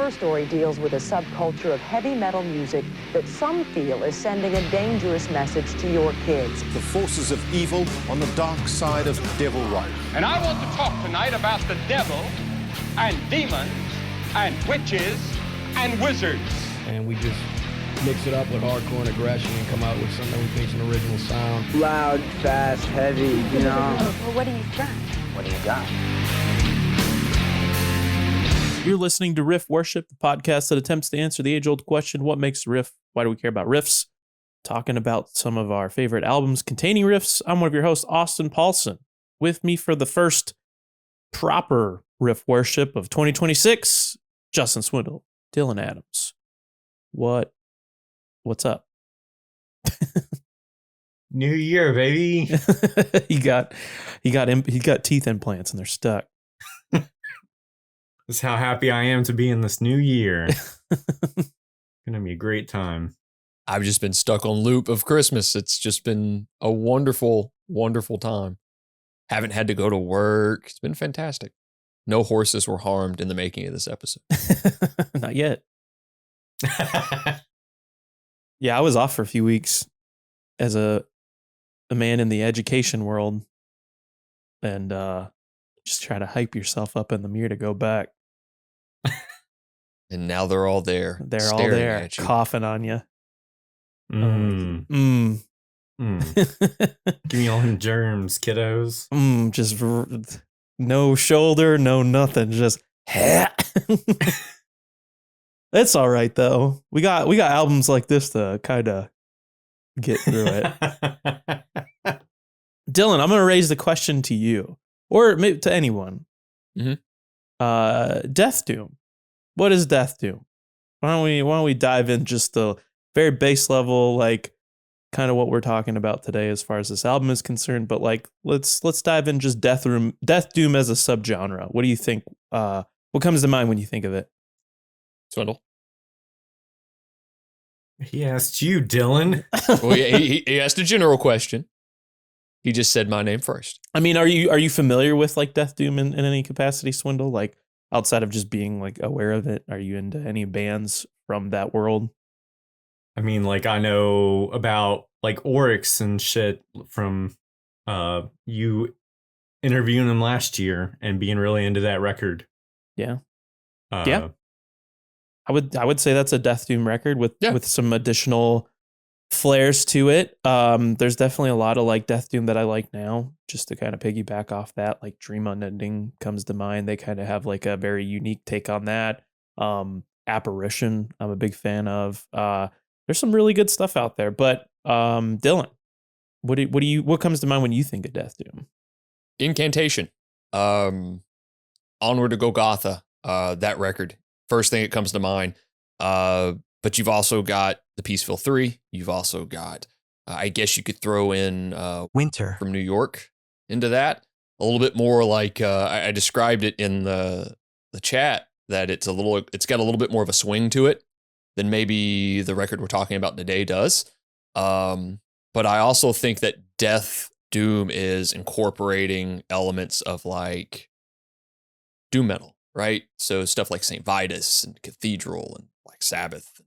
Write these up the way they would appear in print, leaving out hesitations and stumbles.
Her story deals with a subculture of heavy metal music that some feel is sending a dangerous message to your kids. The forces of evil on the dark side of devil right. And I want to talk tonight about the devil and demons and witches and wizards. And we just mix it up with hardcore and aggression and come out with something we think's an original sound. Loud, fast, heavy, you know. Well, what do you got? What do you got? You're listening to Riff Worship, the podcast that attempts to answer the age-old question, what makes a riff? Why do we care about riffs? Talking about some of our favorite albums containing riffs. I'm one of your hosts, Austin Paulson. With me for the first proper Riff Worship of 2026, Justin Swindle, Dylan Adams. What's up? New year, baby. he got teeth implants and they're stuck. That's how happy I am to be in this new year. Gonna be a great time. I've just been stuck on loop of Christmas. It's just been a wonderful, wonderful time. Haven't had to go to work. It's been fantastic. No horses were harmed in the making of this episode. Not yet. Yeah, I was off for a few weeks as a man in the education world, and just try to hype yourself up in the mirror to go back. And now they're all there. They're all there, coughing on you. Give me all them germs, kiddos. Just no shoulder, no nothing. Just It's all right though. We got albums like this to kind of get through it. Dylan, I'm gonna raise the question to you, or maybe to anyone. Mm-hmm. Death Doom. What is Death Doom? Why don't we dive in just the very base level, like kind of what we're talking about today as far as this album is concerned, but like let's dive in just Death Doom as a subgenre. What do you think? What comes to mind when you think of it? Swindle. He asked you, Dylan. Well, he asked a general question. He just said my name first. I mean, are you familiar with like Death Doom in any capacity, Swindle? Like outside of just being like aware of it, are you into any bands from that world? I mean, like I know about like Oryx and shit from you interviewing him last year and being really into that record. Yeah. Yeah. I would say that's a Death Doom record with some additional flares to it. There's definitely a lot of like Death Doom that I like now, just to kind of piggyback off that, like Dream Unending comes to mind. They kind of have like a very unique take on that. Apparition, I'm a big fan of. There's some really good stuff out there, but Dylan, what comes to mind when you think of Death Doom? Incantation. Onward to Golgotha, that record. First thing that comes to mind. But you've also got the Peaceville 3. You've also got, I guess you could throw in Winter from New York into that. A little bit more like I described it in the chat that it's got a little bit more of a swing to it than maybe the record we're talking about today does. But I also think that Death Doom is incorporating elements of like doom metal, right? So stuff like St. Vitus and Cathedral and Black Sabbath,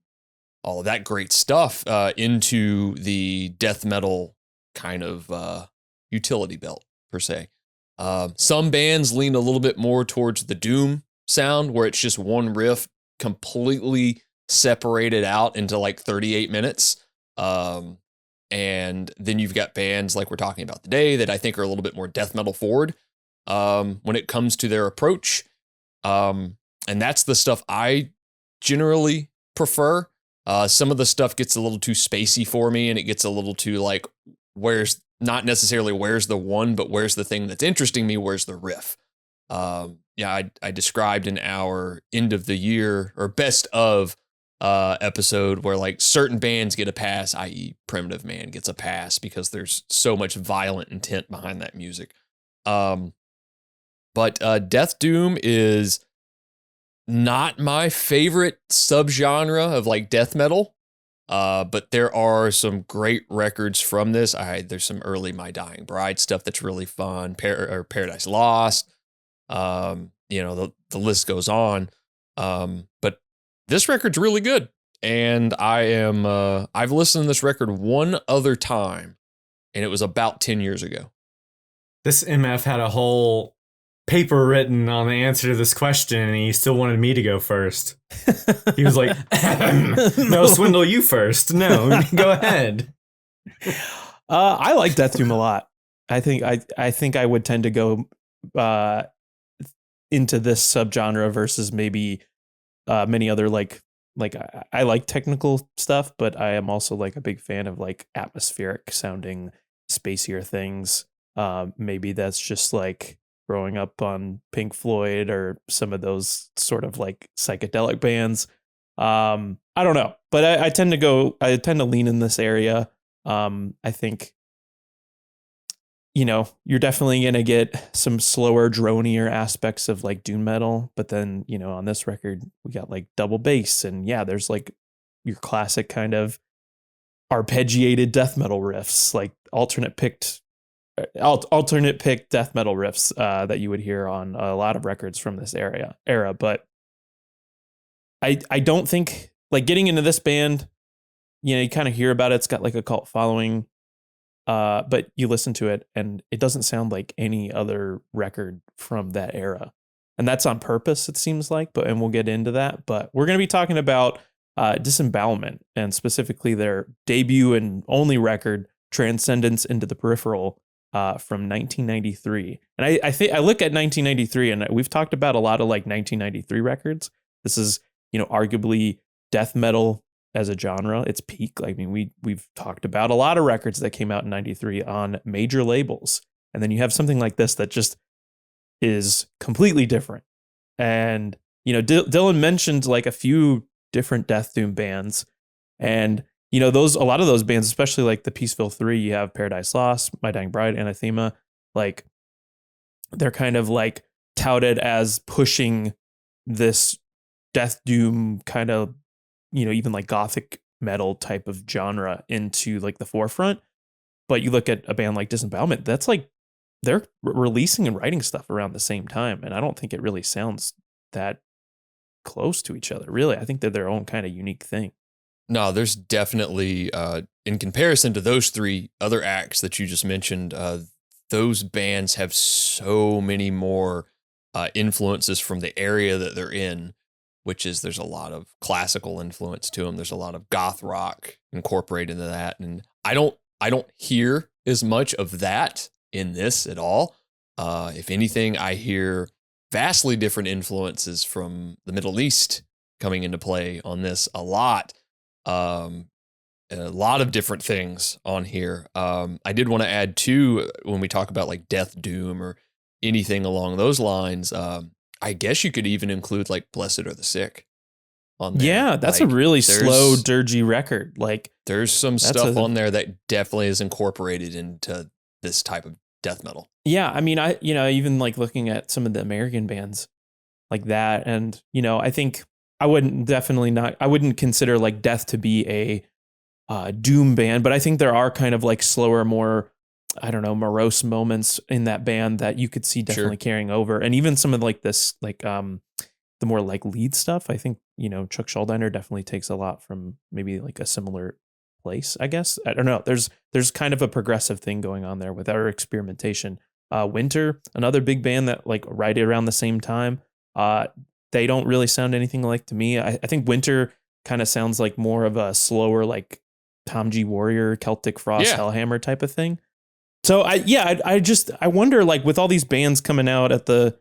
all of that great stuff into the death metal kind of utility belt, per se. Some bands lean a little bit more towards the doom sound, where it's just one riff completely separated out into like 38 minutes. And then you've got bands like we're talking about today that I think are a little bit more death metal forward when it comes to their approach. And that's the stuff I generally prefer. Some of the stuff gets a little too spacey for me, and it gets a little too like, where's the one, but where's the thing that's interesting me? Where's the riff? I described in our end of the year or best of episode where like certain bands get a pass, i.e. Primitive Man gets a pass because there's so much violent intent behind that music. But Death Doom is not my favorite subgenre of like death metal. But there are some great records from this. There's some early My Dying Bride stuff that's really fun. Paradise Lost. The list goes on. But this record's really good. And I've listened to this record one other time, and it was about 10 years ago. This MF had a whole paper written on the answer to this question, and he still wanted me to go first. He was like, no, Swindle, you first. No, go ahead. I like Death Doom a lot. I think I would tend to go into this subgenre versus maybe many other like I like technical stuff, but I am also like a big fan of like atmospheric sounding spacier things. Maybe that's just like growing up on Pink Floyd or some of those sort of like psychedelic bands. I don't know, but I tend to lean in this area. I think, you're definitely going to get some slower, dronier aspects of like doom metal. But then, on this record, we got like double bass, and there's like your classic kind of arpeggiated death metal riffs, like alternate picked death metal riffs that you would hear on a lot of records from this era. But I don't think, like, getting into this band, you kind of hear about it. It's got like a cult following, but you listen to it and it doesn't sound like any other record from that era. And that's on purpose, it seems like, and we'll get into that. But we're going to be talking about diSEMBOWELMENT, and specifically their debut and only record, Transcendence into the Peripheral, from 1993. And I think I look at 1993, and we've talked about a lot of like 1993 records. This is, arguably death metal as a genre, its peak. I mean, we've talked about a lot of records that came out in 93 on major labels. And then you have something like this that just is completely different. And, Dylan mentioned like a few different death doom bands, and a lot of those bands, especially like the Peaceville 3, you have Paradise Lost, My Dying Bride, Anathema, like they're kind of like touted as pushing this death doom kind of, even like gothic metal type of genre into like the forefront. But you look at a band like diSEMBOWELMENT, that's like they're releasing and writing stuff around the same time. And I don't think it really sounds that close to each other, really. I think they're their own kind of unique thing. No, there's definitely, in comparison to those three other acts that you just mentioned, those bands have so many more influences from the area that they're in, which is there's a lot of classical influence to them. There's a lot of goth rock incorporated into that. And I don't hear as much of that in this at all. If anything, I hear vastly different influences from the Middle East coming into play on this a lot. A lot of different things on here. I did want to add too, when we talk about like death doom or anything along those lines, I guess you could even include like Blessed Are the Sick on there. Yeah, that's like, a really slow, dirgy record. Like there's some stuff on there that definitely is incorporated into this type of death metal. Yeah, I mean, even like looking at some of the American bands like that, and I think I wouldn't consider like Death to be a doom band, but I think there are kind of like slower, more, I don't know, morose moments in that band that you could see definitely carrying over. And even some of like this, like the more like lead stuff, I think, Chuck Schuldiner definitely takes a lot from maybe like a similar place, I guess. I don't know. There's kind of a progressive thing going on there with our experimentation. Winter, another big band that like right around the same time, they don't really sound anything like to me. I think Winter kind of sounds like more of a slower, like Tom G. Warrior, Celtic Frost, Hellhammer type of thing. So I wonder, like, with all these bands coming out at the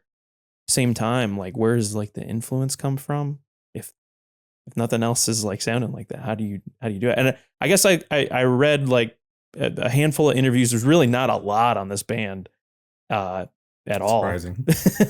same time, like, where does like the influence come from? If nothing else is like sounding like that, how do you do it? And I guess I read like a handful of interviews. There's really not a lot on this band at all.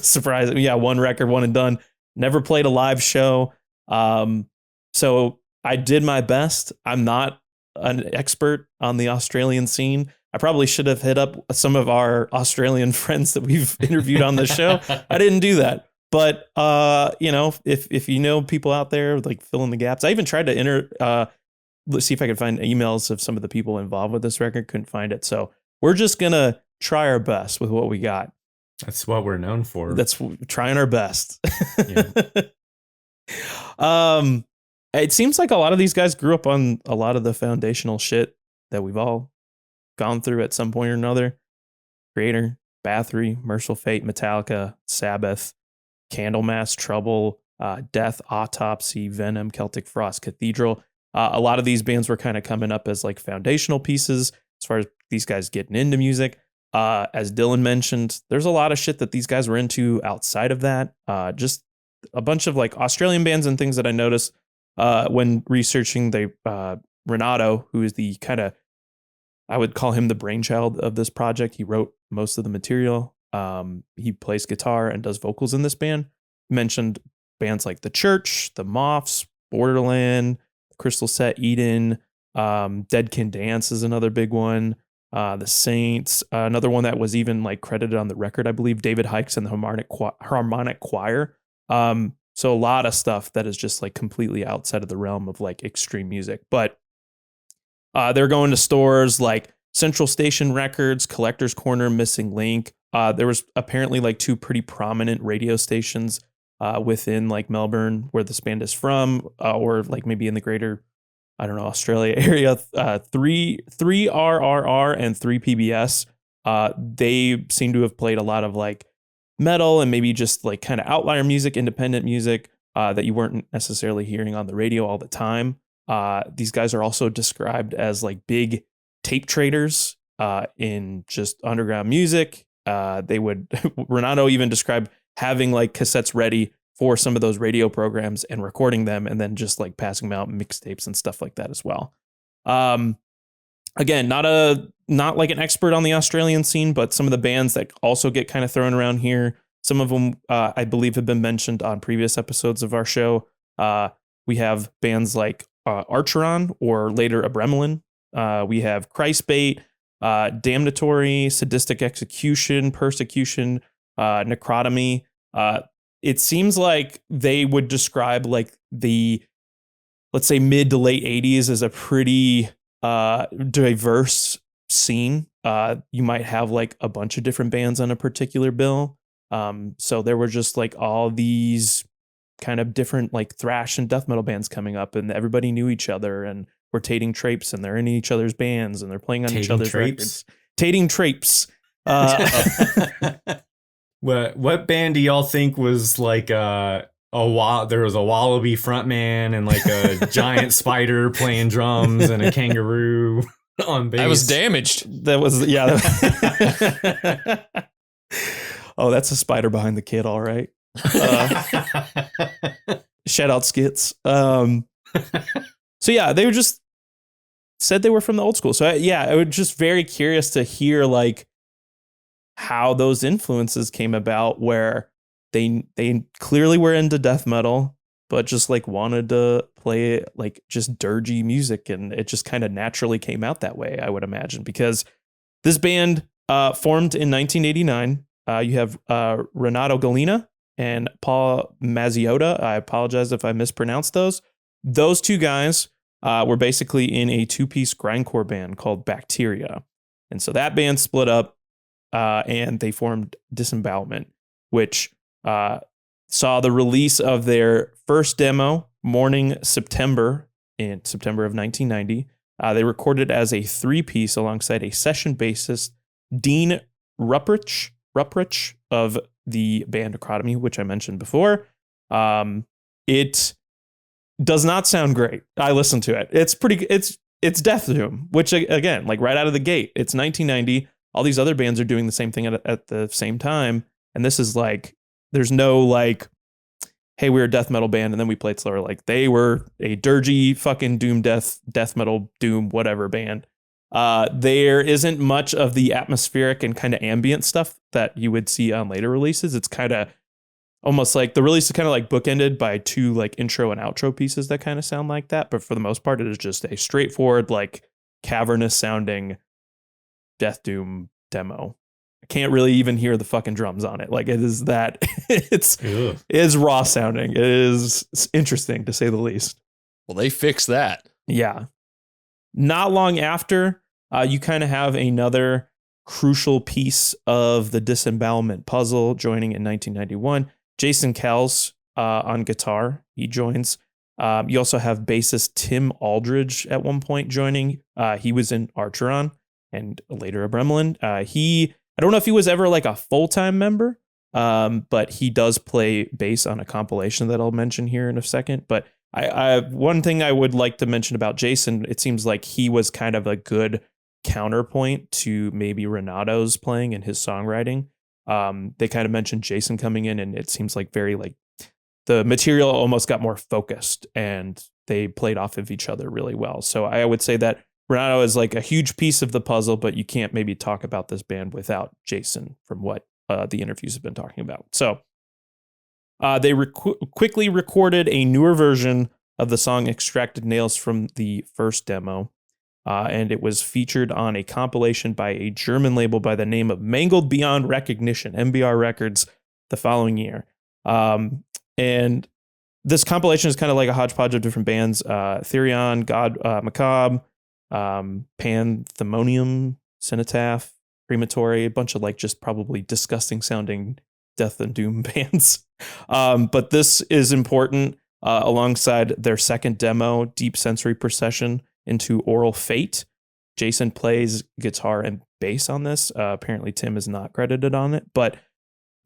Surprising. Yeah, one record, one and done. Never played a live show. So I did my best. I'm not an expert on the Australian scene. I probably should have hit up some of our Australian friends that we've interviewed on the show. I didn't do that. But, if you know people out there, like, fill in the gaps. I even tried to let's see if I could find emails of some of the people involved with this record. Couldn't find it. So we're just going to try our best with what we got. That's what we're known for. That's trying our best. Yeah. it seems like a lot of these guys grew up on a lot of the foundational shit that we've all gone through at some point or another. Creator, Bathory, Merciful Fate, Metallica, Sabbath, Candlemass, Trouble, Death, Autopsy, Venom, Celtic Frost, Cathedral. A lot of these bands were kind of coming up as like foundational pieces as far as these guys getting into music. As Dylan mentioned, there's a lot of shit that these guys were into outside of that. Just a bunch of like Australian bands and things that I noticed when researching Renato, who is the kind of, I would call him the brainchild of this project. He wrote most of the material. He plays guitar and does vocals in this band. Mentioned bands like The Church, The Moths, Borderland, Crystal Set, Eden, Dead Can Dance is another big one. The Saints, another one that was even like credited on the record, I believe, David Hikes and the Harmonic Choir. So a lot of stuff that is just like completely outside of the realm of like extreme music. But they're going to stores like Central Station Records, Collector's Corner, Missing Link. There was apparently like 2 pretty prominent radio stations within like Melbourne where this band is from, or like maybe in the greater, I don't know, Australia area. 3RRR and 3PBS. They seem to have played a lot of like metal and maybe just like kind of outlier music, independent music that you weren't necessarily hearing on the radio all the time. These guys are also described as like big tape traders in just underground music. Renato even described having like cassettes ready for some of those radio programs and recording them and then just like passing them out, mixtapes and stuff like that as well. Again, not like an expert on the Australian scene, but some of the bands that also get kind of thrown around here. Some of them, I believe, have been mentioned on previous episodes of our show. We have bands like Archeron or later Abremelin. We have Christbait, Damnatory, Sadistic Execution, Persecution, Necrotomy. It seems like they would describe like the, let's say, mid to late 80s as a pretty diverse scene. You might have like a bunch of different bands on a particular bill. So there were just like all these kind of different like thrash and death metal bands coming up, and everybody knew each other and were tating trapes, and they're in each other's bands and they're playing on each other's records. Tating trapes. What band do y'all think was like there was a wallaby frontman and like a giant spider playing drums and a kangaroo on bass? I was Damaged. That was, yeah. Oh, that's a spider behind the kid. All right. Shout out Skits. So yeah, they were just said they were from the old school. So I was just very curious to hear like how those influences came about, where they clearly were into death metal, but just like wanted to play like just dirgy music, and it just kind of naturally came out that way, I would imagine, because this band formed in 1989. You have Renato Galina and Paul Mazziota. I apologize if I mispronounced those. Those 2 guys were basically in a 2-piece grindcore band called Bacteria. And so that band split up and they formed diSEMBOWELMENT, which saw the release of their first demo, Morning September, in September of 1990. They recorded as a 3-piece alongside a session bassist, Dean Rupprich of the band Necrotomy, which I mentioned before. It does not sound great. I listened to it. It's death doom, which again, like right out of the gate, it's 1990. All these other bands are doing the same thing at the same time. And this is like, there's no like, hey, we're a death metal band and then we played slower. Like they were a dirgy fucking doom death metal doom, whatever band. There isn't much of the atmospheric and kind of ambient stuff that you would see on later releases. It's kind of almost like the release is kind of like bookended by 2 like intro and outro pieces that kind of sound like that. But for the most part, it is just a straightforward, like cavernous sounding death doom demo. I can't really even hear the fucking drums on it. Like it is that it is raw sounding. It is interesting to say the least. Well, they fixed that. Yeah. Not long after, you kind of have another crucial piece of the diSEMBOWELMENT puzzle joining in 1991. Jason Kells on guitar. He joins. You also have bassist Tim Aldridge at one point joining. He was in Archeron and later a Gremlin. I don't know if he was ever like a full-time member, but he does play bass on a compilation that I'll mention here in a second. But one thing I would like to mention about Jason, it seems like he was kind of a good counterpoint to maybe Renato's playing and his songwriting. They kind of mentioned Jason coming in, and it seems like very like the material almost got more focused and they played off of each other really well. So I would say that Renato is like a huge piece of the puzzle, but you can't maybe talk about this band without Jason from what the interviews have been talking about. So they quickly recorded a newer version of the song Extracted Nails from the first demo. And it was featured on a compilation by a German label by the name of Mangled Beyond Recognition, MBR Records, the following year. And this compilation is kind of like a hodgepodge of different bands. Therion, God Macabre, Panthemonium, Cenotaph, Crematory, a bunch of like just probably disgusting sounding death and doom bands. But this is important alongside their second demo, Deep Sensory Procession into Oral Fate. Jason plays guitar and bass on this. Apparently Tim is not credited on it, but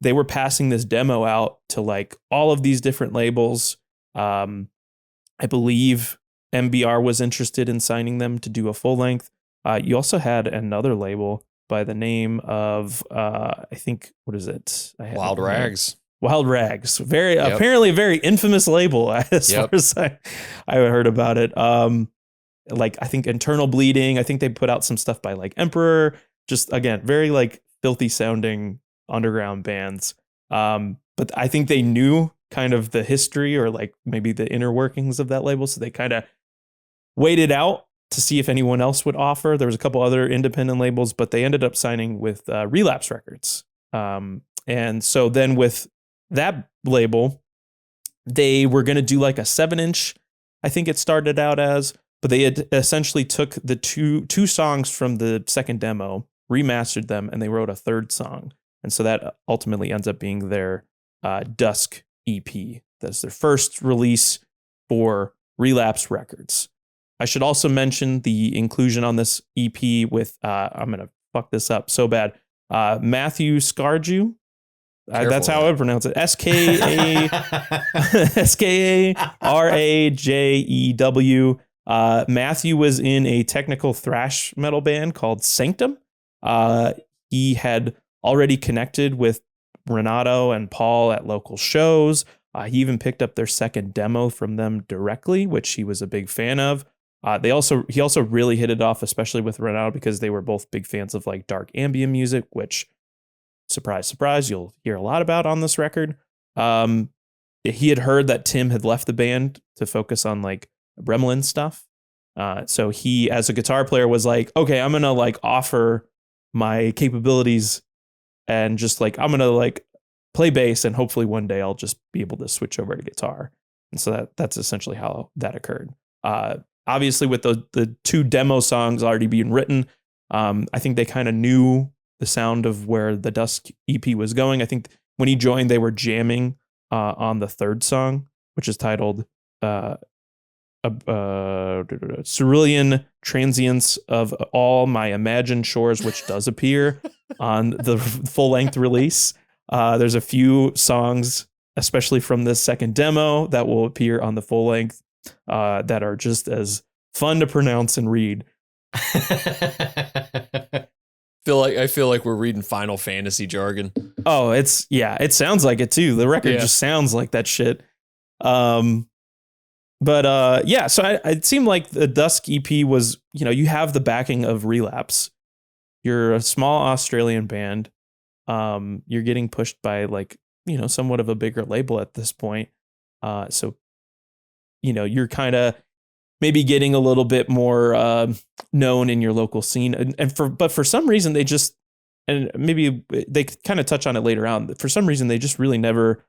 they were passing this demo out to like all of these different labels. I believe MBR was interested in signing them to do a full length. You also had another label by the name of, I think, what is it? Wild Rags. Wild Rags. Apparently a very infamous label as far as I heard about it. Like I think Internal Bleeding. I think they put out some stuff by like Emperor. Just again, very like filthy sounding underground bands. But I think they knew kind of the history or like maybe the inner workings of that label. So they kind of waited out to see if anyone else would offer. There was a couple other independent labels, but they ended up signing with Relapse Records. And so then with that label, they were going to do like a 7-inch, I think it started out as, but they had essentially took the two songs from the second demo, remastered them, and they wrote a third song. And so that ultimately ends up being their Dusk EP. That's their first release for Relapse Records. I should also mention the inclusion on this EP with, I'm going to fuck this up so bad, Matthew Skarju. That's how I would pronounce it. Skarrajew. Matthew was in a technical thrash metal band called Sanctum. He had already connected with Renato and Paul at local shows. He even picked up their second demo from them directly, which he was a big fan of. He also really hit it off, especially with Renato, because they were both big fans of like dark ambient music, which, surprise, surprise, you'll hear a lot about on this record. He had heard that Tim had left the band to focus on like Gremlin stuff. So he, as a guitar player, was like, okay, I'm going to like offer my capabilities and just like, I'm going to like play bass and hopefully one day I'll just be able to switch over to guitar. And so that's essentially how that occurred. Obviously with the two demo songs already being written, I think they kind of knew the sound of where the Dusk EP was going. I think when he joined, they were jamming on the third song, which is titled Cerulean Transience of All My Imagined Shores, which does appear on the full-length release. There's a few songs, especially from this second demo, that will appear on the full-length that are just as fun to pronounce and read. I feel like we're reading Final Fantasy jargon. Oh, it sounds like it too. The record just sounds like that shit. So it seemed like the Dusk EP was, you have the backing of Relapse. You're a small Australian band. You're getting pushed by like, somewhat of a bigger label at this point. So you're kind of maybe getting a little bit more known in your local scene. But for some reason they just, and maybe they kind of touch on it later on, for some reason they just really never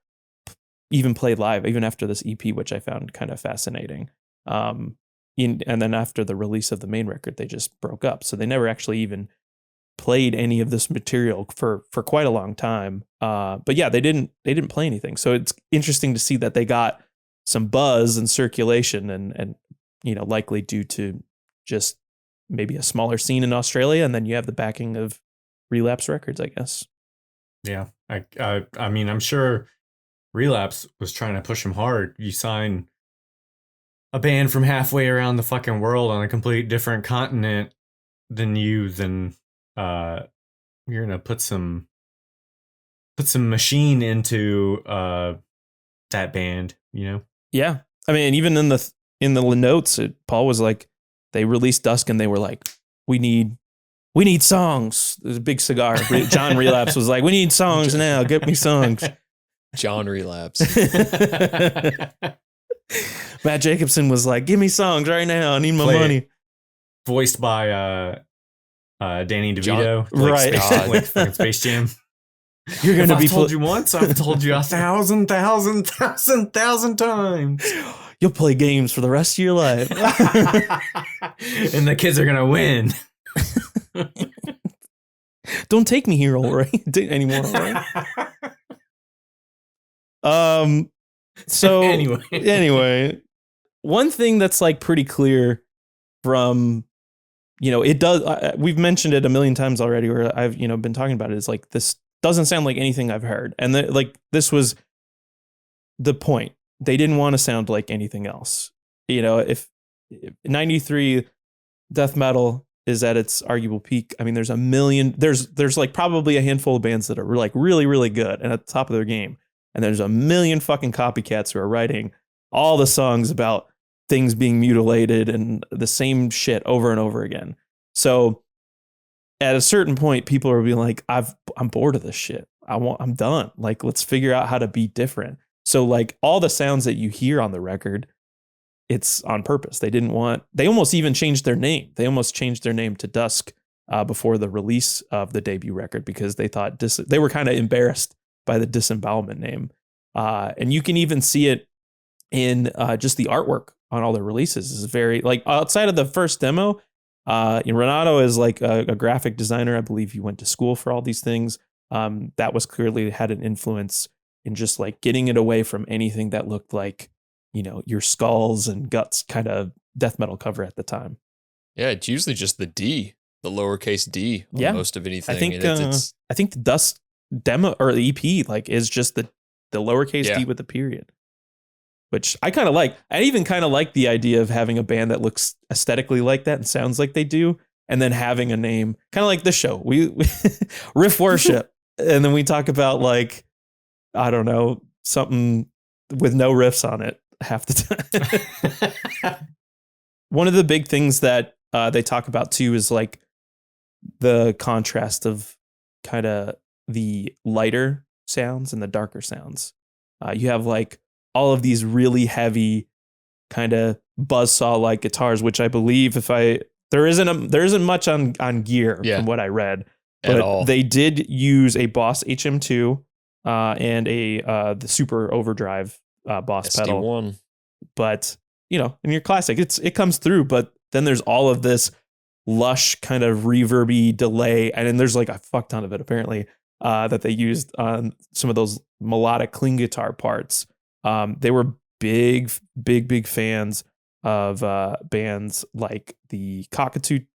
even played live, even after this EP, which I found kind of fascinating. And then after the release of the main record, they just broke up. So they never actually even played any of this material for quite a long time. But yeah, they didn't play anything. So it's interesting to see that they got some buzz and circulation, and likely due to just maybe a smaller scene in Australia, and then you have the backing of Relapse Records, I guess. Yeah, I mean, I'm sure Relapse was trying to push him hard. You sign a band from halfway around the fucking world on a complete different continent than you, then you're gonna put some machine into that band, Yeah, I mean, even in the notes, Paul was like, they released Dusk and they were like, we need songs. There's a big cigar. John Relapse was like, we need songs now. Get me songs. John Relapse. Matt Jacobson was like, give me songs right now. I need my money. Voiced by Danny DeVito. Right. Like fucking Space Jam. You're gonna I've told you once, I've told you 1,000 times. You'll play games for the rest of your life. And the kids are gonna win. Don't take me here, all right? Anymore, all right? So anyway, one thing that's like pretty clear from, it does. We've mentioned it a million times already, or I've been talking about it. Is like, this doesn't sound like anything I've heard, and this was the point. They didn't want to sound like anything else. If 93 death metal is at its arguable peak, I mean, there's a million. There's like probably a handful of bands that are like really, really good and at the top of their game. And there's a million fucking copycats who are writing all the songs about things being mutilated and the same shit over and over again. So at a certain point, people are being like, I'm bored of this shit. I'm done. Like, let's figure out how to be different. So like all the sounds that you hear on the record, it's on purpose. They almost even changed their name. They almost changed their name to Dusk before the release of the debut record, because they thought they were kind of embarrassed by the diSEMBOWELMENT name. And you can even see it in just the artwork on all their releases. Is very, like, outside of the first demo, Renato is like a graphic designer. I believe he went to school for all these things. That was clearly had an influence in just like getting it away from anything that looked like, your skulls and guts kind of death metal cover at the time. Yeah, it's usually just the lowercase D on most of anything. I think the Dust demo or the EP like is just the lowercase D with the period, which I kind of like. I even kind of like the idea of having a band that looks aesthetically like that and sounds like they do, and then having a name kind of like this show. We Riff Worship, and then we talk about like, I don't know, something with no riffs on it half the time. One of the big things that they talk about too is like the contrast of kind of the lighter sounds and the darker sounds. You have like all of these really heavy kind of buzzsaw like guitars, which I believe there isn't much on gear from what I read, but at all. They did use a Boss HM2 and the Super Overdrive Boss SD1. pedal. But in your classic, it comes through, but then there's all of this lush kind of reverby delay, and then there's like a fuck ton of it apparently that they used on some of those melodic clean guitar parts. They were big fans of bands like the Cocteau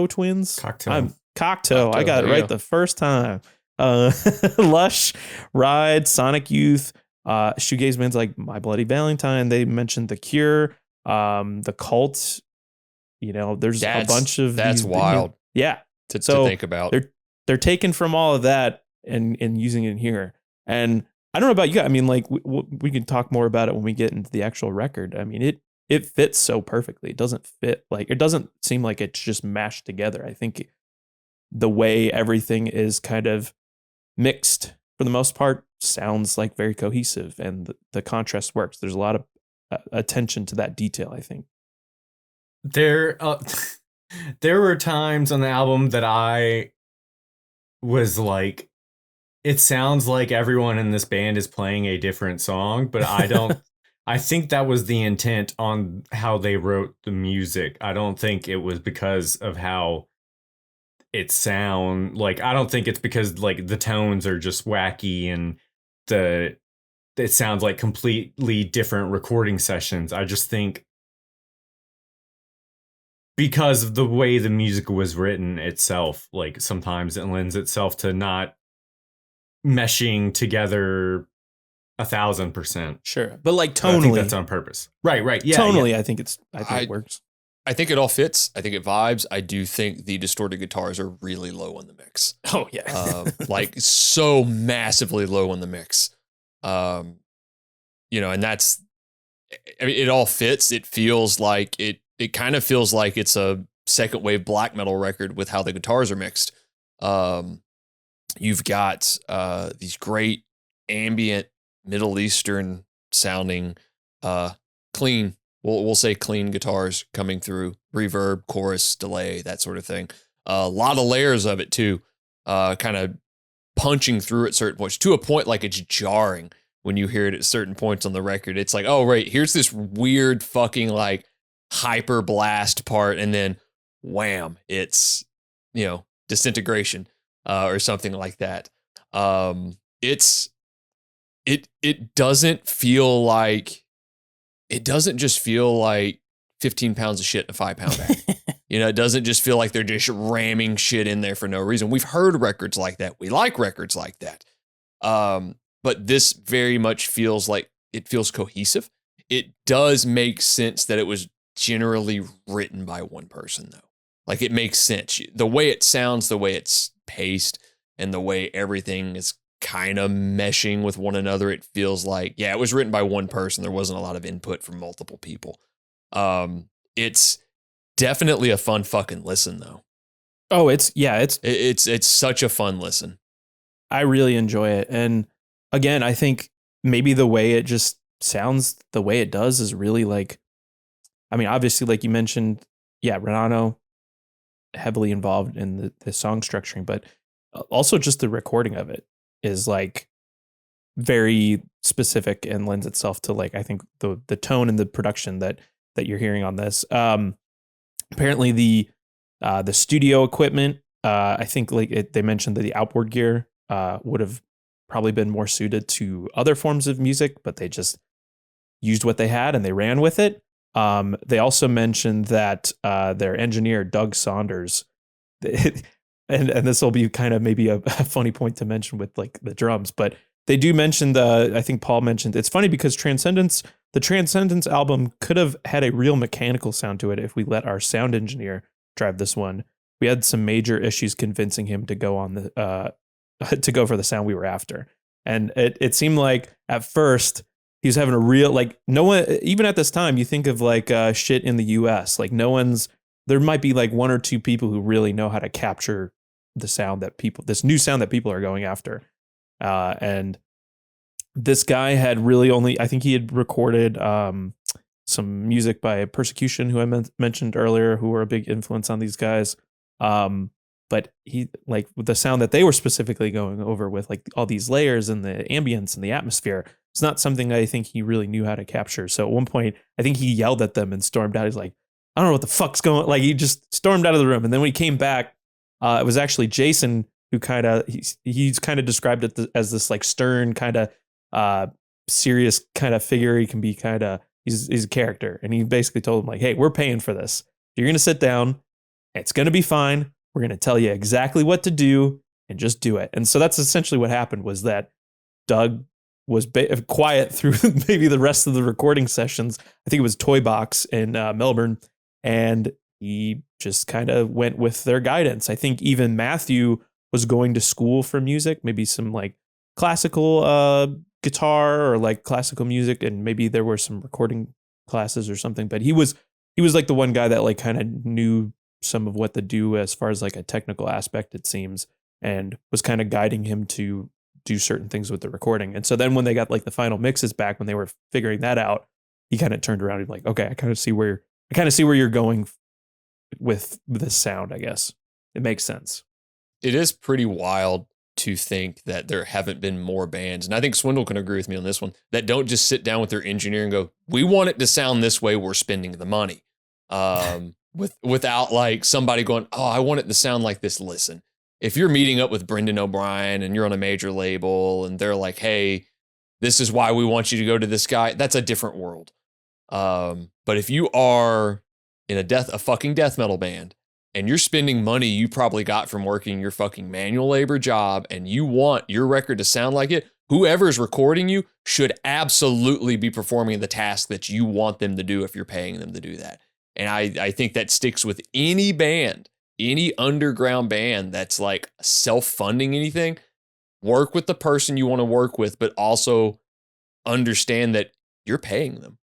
twins. Cocteau. I got it right the first time. Lush, Ride, Sonic Youth, shoegaze bands like My Bloody Valentine. They mentioned The Cure, The Cult. There's a bunch of that's these wild. Yeah, to think about. They're taken from all of that and using it here. And I don't know about you guys. I mean, like we can talk more about it when we get into the actual record. I mean, it fits so perfectly. It doesn't seem like it's just mashed together. I think the way everything is kind of mixed for the most part sounds like very cohesive, and the contrast works. There's a lot of attention to that detail, I think. There were times on the album that I was like, it sounds like everyone in this band is playing a different song, but I don't. I think that was the intent on how they wrote the music. I don't think it was because of how it sound. Like, I don't think it's because like the tones are just wacky and the it sounds like completely different recording sessions. I just think because of the way the music was written itself, like sometimes it lends itself to not meshing together 1,000%. Sure. But like But I think tonally, that's on purpose. Right. Yeah. tonally, yeah. I think it works. I think it all fits. I think it vibes. I do think the distorted guitars are really low on the mix. Oh yeah. Like so massively low on the mix. You know, and that's, I mean, it all fits. It feels like it kind of feels like it's a second wave black metal record with how the guitars are mixed. You've got these great ambient Middle Eastern sounding, clean, we'll say clean guitars coming through, reverb, chorus, delay, that sort of thing. A lot of layers of it too, kind of punching through at certain points to a point like it's jarring when you hear it at certain points on the record. It's like, oh, right, here's this weird fucking like hyper blast part, and then wham, it's, you know, disintegration or something like that. It doesn't feel like, it doesn't just feel like 15 pounds of shit in a 5-pound bag. You know, it doesn't just feel like they're just ramming shit in there for no reason. We've heard records like that. We like records like that. But this very much feels like it feels cohesive. It does make sense that it was generally written by one person, though. Like, it makes sense. The way it sounds, the way it's paced, and the way everything is kind of meshing with one another, it feels like, yeah, it was written by one person. There wasn't a lot of input from multiple people. It's definitely a fun fucking listen, though. Oh, it's such a fun listen. I really enjoy it. And again, I think maybe the way it just sounds the way it does is really like, I mean, obviously, like you mentioned, yeah, Renano heavily involved in the song structuring, but also just the recording of it is like very specific and lends itself to, like, I think the tone and the production that you're hearing on this. Apparently the studio equipment, I think they mentioned that the outboard gear would have probably been more suited to other forms of music, but they just used what they had and they ran with it. They also mentioned that their engineer, Doug Saunders, and this will be kind of maybe a funny point to mention with like the drums, but they do mention I think Paul mentioned, it's funny because the Transcendence album could have had a real mechanical sound to it if we let our sound engineer drive this one. We had some major issues convincing him to go on to go for the sound we were after. And it seemed like at first he was having a real, like, no one, even at this time, you think of like shit in the US, like there might be like one or two people who really know how to capture the sound this new sound that people are going after. And this guy had really only, I think he had recorded some music by Persecution, who I mentioned earlier, who were a big influence on these guys. But he, like, with the sound that they were specifically going over with, like all these layers and the ambience and the atmosphere, it's not something I think he really knew how to capture. So at one point, I think he yelled at them and stormed out. He's like, I don't know what the fuck's going on. Like, he just stormed out of the room. And then when he came back, it was actually Jason who kind of, he's kind of described it as this like stern kind of serious kind of figure. He can be kind of, he's a character. And he basically told him like, hey, we're paying for this. You're going to sit down. It's going to be fine. We're going to tell you exactly what to do and just do it. And so that's essentially what happened, was that Doug was quiet through maybe the rest of the recording sessions. I think it was Toy Box in Melbourne. And he just kind of went with their guidance. I think even Matthew was going to school for music, maybe some like classical guitar or like classical music. And maybe there were some recording classes or something, but he was like the one guy that like kind of knew some of what to do as far as like a technical aspect, it seems, and was kind of guiding him to do certain things with the recording. And so then when they got like the final mixes back, when they were figuring that out, he kind of turned around and like, okay, I kind of see where you're going with this sound, I guess. It makes sense. It is pretty wild to think that there haven't been more bands, and I think Swindle can agree with me on this one, that don't just sit down with their engineer and go, we want it to sound this way, we're spending the money. Without like somebody going, oh, I want it to sound like this. Listen, if you're meeting up with Brendan O'Brien and you're on a major label and they're like, hey, this is why we want you to go to this guy. That's a different world. But if you are in a fucking death metal band and you're spending money you probably got from working your fucking manual labor job and you want your record to sound like it, whoever's recording you should absolutely be performing the task that you want them to do if you're paying them to do that. And I think that sticks with any band, any underground band that's like self-funding anything. Work with the person you want to work with, but also understand that you're paying them.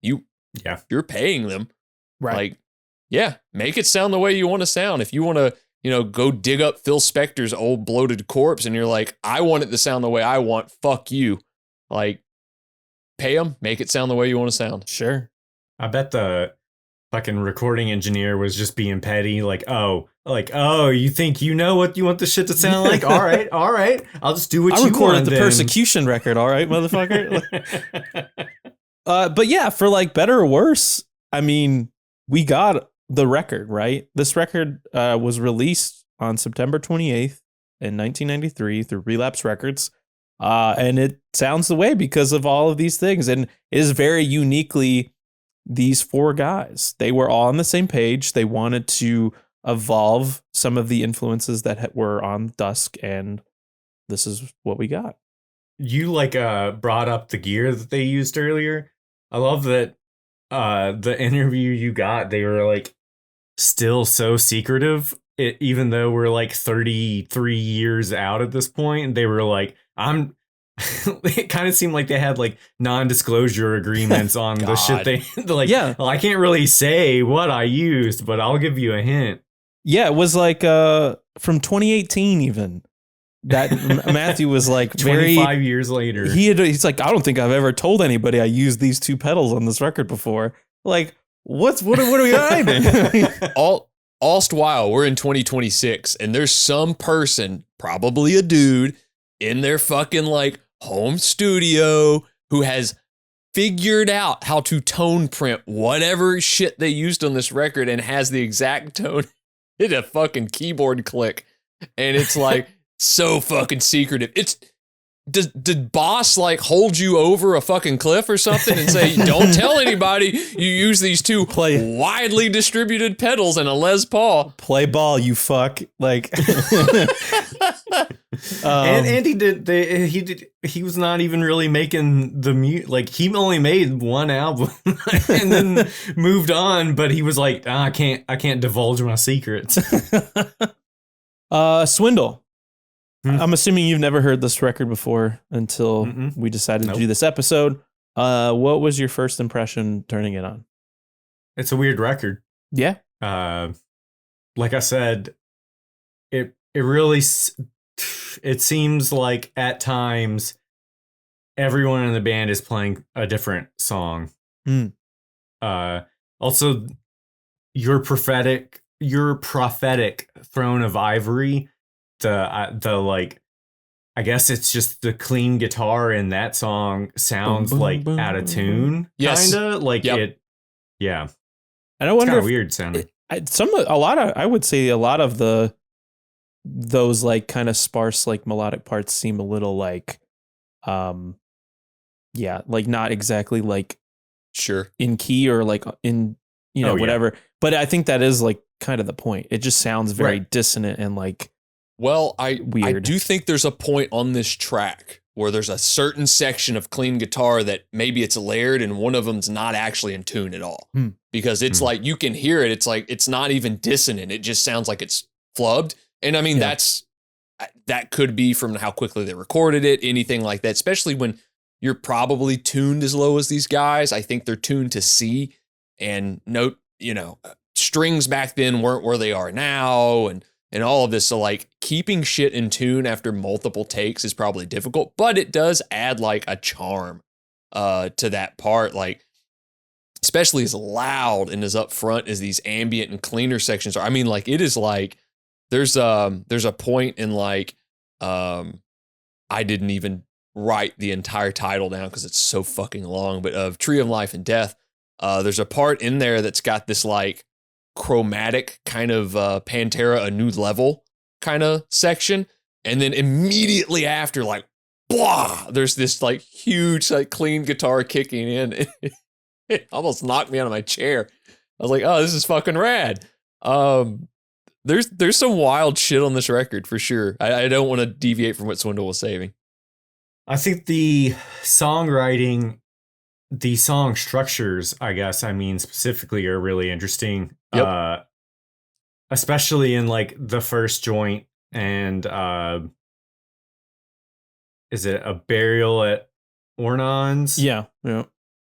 You're paying them. Right. Like, yeah, make it sound the way you want to sound. If you want to, go dig up Phil Spector's old bloated corpse and you're like, I want it to sound the way I want, fuck you. Like, pay them, make it sound the way you want to sound. Sure. I bet the fucking recording engineer was just being petty. Like, oh, you think you know what you want the shit to sound like? All right. I'll just do what you want. I recorded the Persecution record, all right, motherfucker. But yeah, for like better or worse, I mean, we got the record, right? This record was released on September 28th in 1993 through Relapse Records. And it sounds the way because of all of these things. And it is very uniquely these four guys. They were all on the same page. They wanted to evolve some of the influences that were on Dusk, and this is what we got. You brought up the gear that they used earlier. I love that the interview you got, they were like still so secretive. Even though we're like 33 years out at this point, they were like, it kind of seemed like they had like non-disclosure agreements on the shit they're like, yeah, well, I can't really say what I used, but I'll give you a hint. Yeah, it was like from 2018 even. That Matthew was like 25 years later. He's like, I don't think I've ever told anybody I used these two pedals on this record before. Like, what are we hiding? Allst while we're in 2026 and there's some person, probably a dude, in their fucking like home studio who has figured out how to tone print whatever shit they used on this record and has the exact tone in a fucking keyboard click. And it's like so fucking secretive. Did Boss like hold you over a fucking cliff or something and say, don't tell anybody you use these two widely distributed pedals and a Les Paul? Play ball, you fuck. Like, and he was not even really making the music. Like, he only made one album and then moved on, but he was like, I can't divulge my secrets. Swindle. I'm assuming you've never heard this record before until we decided to do this episode. What was your first impression turning it on? It's a weird record. Yeah. Like I said, it really, it seems like at times everyone in the band is playing a different song. Also, your prophetic Throne of Ivory. The like, I guess it's just the clean guitar in that song sounds like out of tune. Yes. Kinda like it. Yeah. And I wonder if weird sounding. I would say a lot of those like kind of sparse like melodic parts seem a little like, like not exactly like in key or like in whatever. But I think that is like kind of the point. It just sounds very dissonant and like. Well, I do think there's a point on this track where there's a certain section of clean guitar that maybe it's layered and one of them's not actually in tune at all. Because it's like, you can hear it. It's like, it's not even dissonant. It just sounds like it's flubbed. And I mean, that could be from how quickly they recorded it, anything like that, especially when you're probably tuned as low as these guys. I think they're tuned to C and note, strings back then weren't where they are now. And all of this. So like keeping shit in tune after multiple takes is probably difficult, but it does add like a charm to that part. Like, especially as loud and as upfront as these ambient and cleaner sections are. I mean, like it is like, there's a point in like, I didn't even write the entire title down because it's so fucking long, but of Tree of Life and Death, there's a part in there that's got this like chromatic kind of Pantera, a new level kind of section. And then immediately after, like blah, there's this like huge, like clean guitar kicking in. It almost knocked me out of my chair. I was like, oh, this is fucking rad. There's some wild shit on this record for sure. I don't want to deviate from what Swindle was saying. I think the songwriting, the song structures, I guess, I mean, specifically are really interesting. Yep. Especially in like the first joint and is it A Burial at Ornon's? Yeah.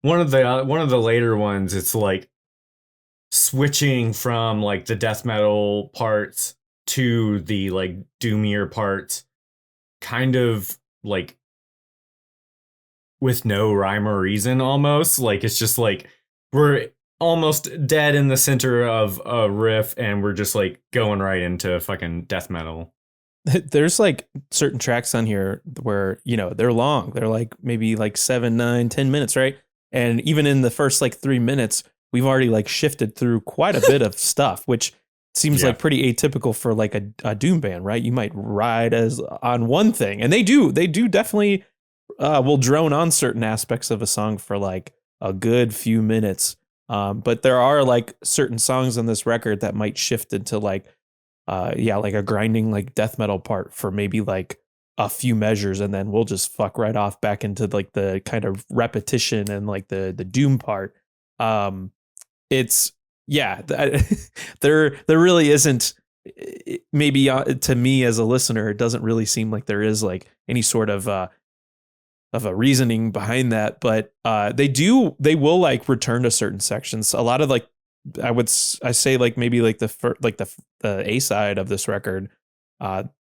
One of the later ones, it's like switching from like the death metal parts to the like doomier parts, kind of like with no rhyme or reason almost. Like it's just like we're almost dead in the center of a riff and we're just like going right into fucking death metal. There's like certain tracks on here where, you know, they're long. They're like maybe like 7, 9, 10 minutes, right? And even in the first like 3 minutes, we've already like shifted through quite a bit of stuff, which seems like pretty atypical for like a doom band, right? You might ride as on one thing, and they do definitely will drone on certain aspects of a song for like a good few minutes. But there are like certain songs on this record that might shift into like, like a grinding like death metal part for maybe like a few measures, and then we'll just fuck right off back into like the kind of repetition and like the doom part. It's there really isn't, maybe to me as a listener, it doesn't really seem like there is like any sort of a reasoning behind that, but they will like return to certain sections. A lot of like, I say like maybe like the A side of this record,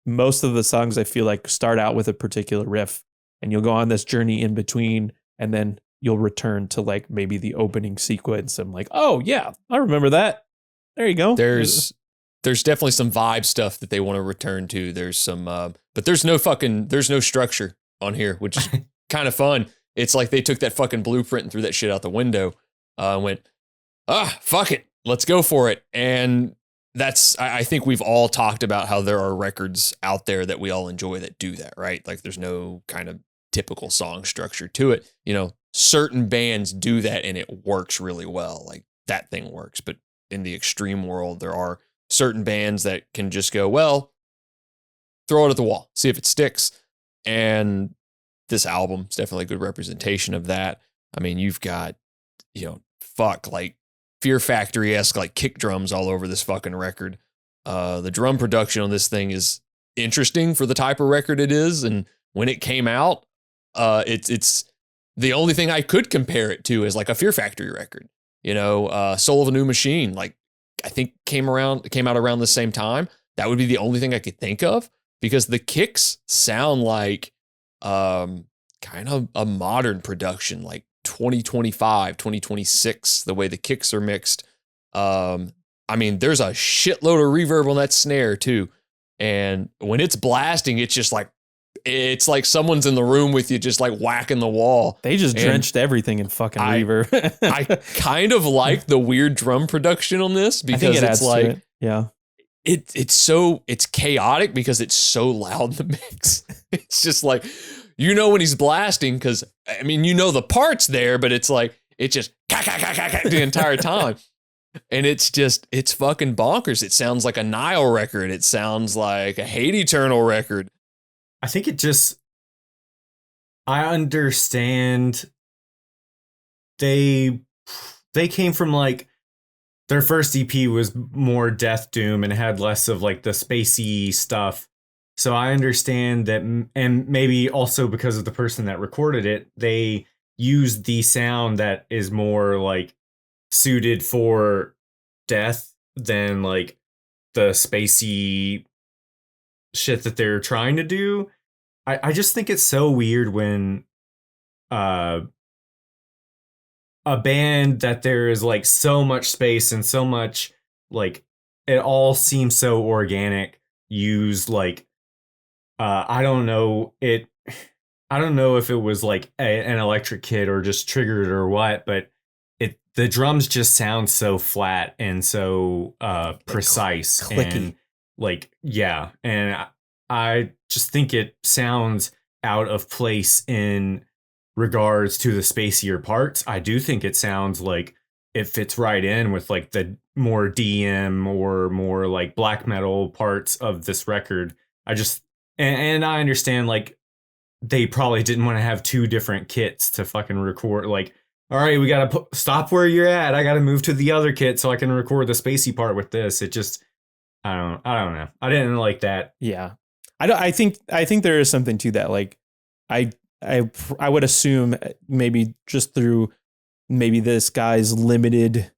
most of the songs I feel like start out with a particular riff, and you'll go on this journey in between, and then you'll return to like maybe the opening sequence. I'm like, oh yeah, I remember that. There you go. There's definitely some vibe stuff that they want to return to. There's some, but there's no structure on here, which is kind of fun. It's like they took that fucking blueprint and threw that shit out the window, and went, fuck it, let's go for it. And I think we've all talked about how there are records out there that we all enjoy that do that, right? Like there's no kind of typical song structure to it. You know, certain bands do that and it works really well. Like that thing works. But in the extreme world, there are certain bands that can just go, well, throw it at the wall, see if it sticks. And this album is definitely a good representation of that. I mean, you've got, like Fear Factory-esque like kick drums all over this fucking record. The drum production on this thing is interesting for the type of record it is. And when it came out, it's the only thing I could compare it to is like a Fear Factory record. Soul of a New Machine, like I think came out around the same time. That would be the only thing I could think of, because the kicks sound like kind of a modern production, like 2025, 2026, the way the kicks are mixed. I mean, there's a shitload of reverb on that snare too. And when it's blasting, it's like someone's in the room with you, just like whacking the wall. They just drenched everything in fucking reverb. I kind of like the weird drum production on this, because it's like, it's chaotic because it's so loud in the mix. It's just like, when he's blasting, because I mean, the parts there, but it's like, it's just the entire time. And it's fucking bonkers. It sounds like a Nile record. It sounds like a Hate Eternal record. I think I understand they came from like, their first EP was more death doom and had less of like the spacey stuff. So I understand that, and maybe also because of the person that recorded it, they used the sound that is more like suited for death than like the spacey shit that they're trying to do. I just think it's so weird when a band that there is like so much space and so much like it all seems so organic use like I don't know if it was like an electric kit or just triggered or what, but the drums just sound so flat and so precise, clicky. And like, yeah. And I just think it sounds out of place in regards to the spacier parts. I do think it sounds like it fits right in with like the more DM or more like black metal parts of this record. And I understand like they probably didn't want to have two different kits to fucking record. Like, all right, we got to stop where you're at. I got to move to the other kit so I can record the spacey part with this. It just, I don't know. I didn't like that. Yeah. I think there is something to that. Like I would assume maybe just through maybe this guy's limited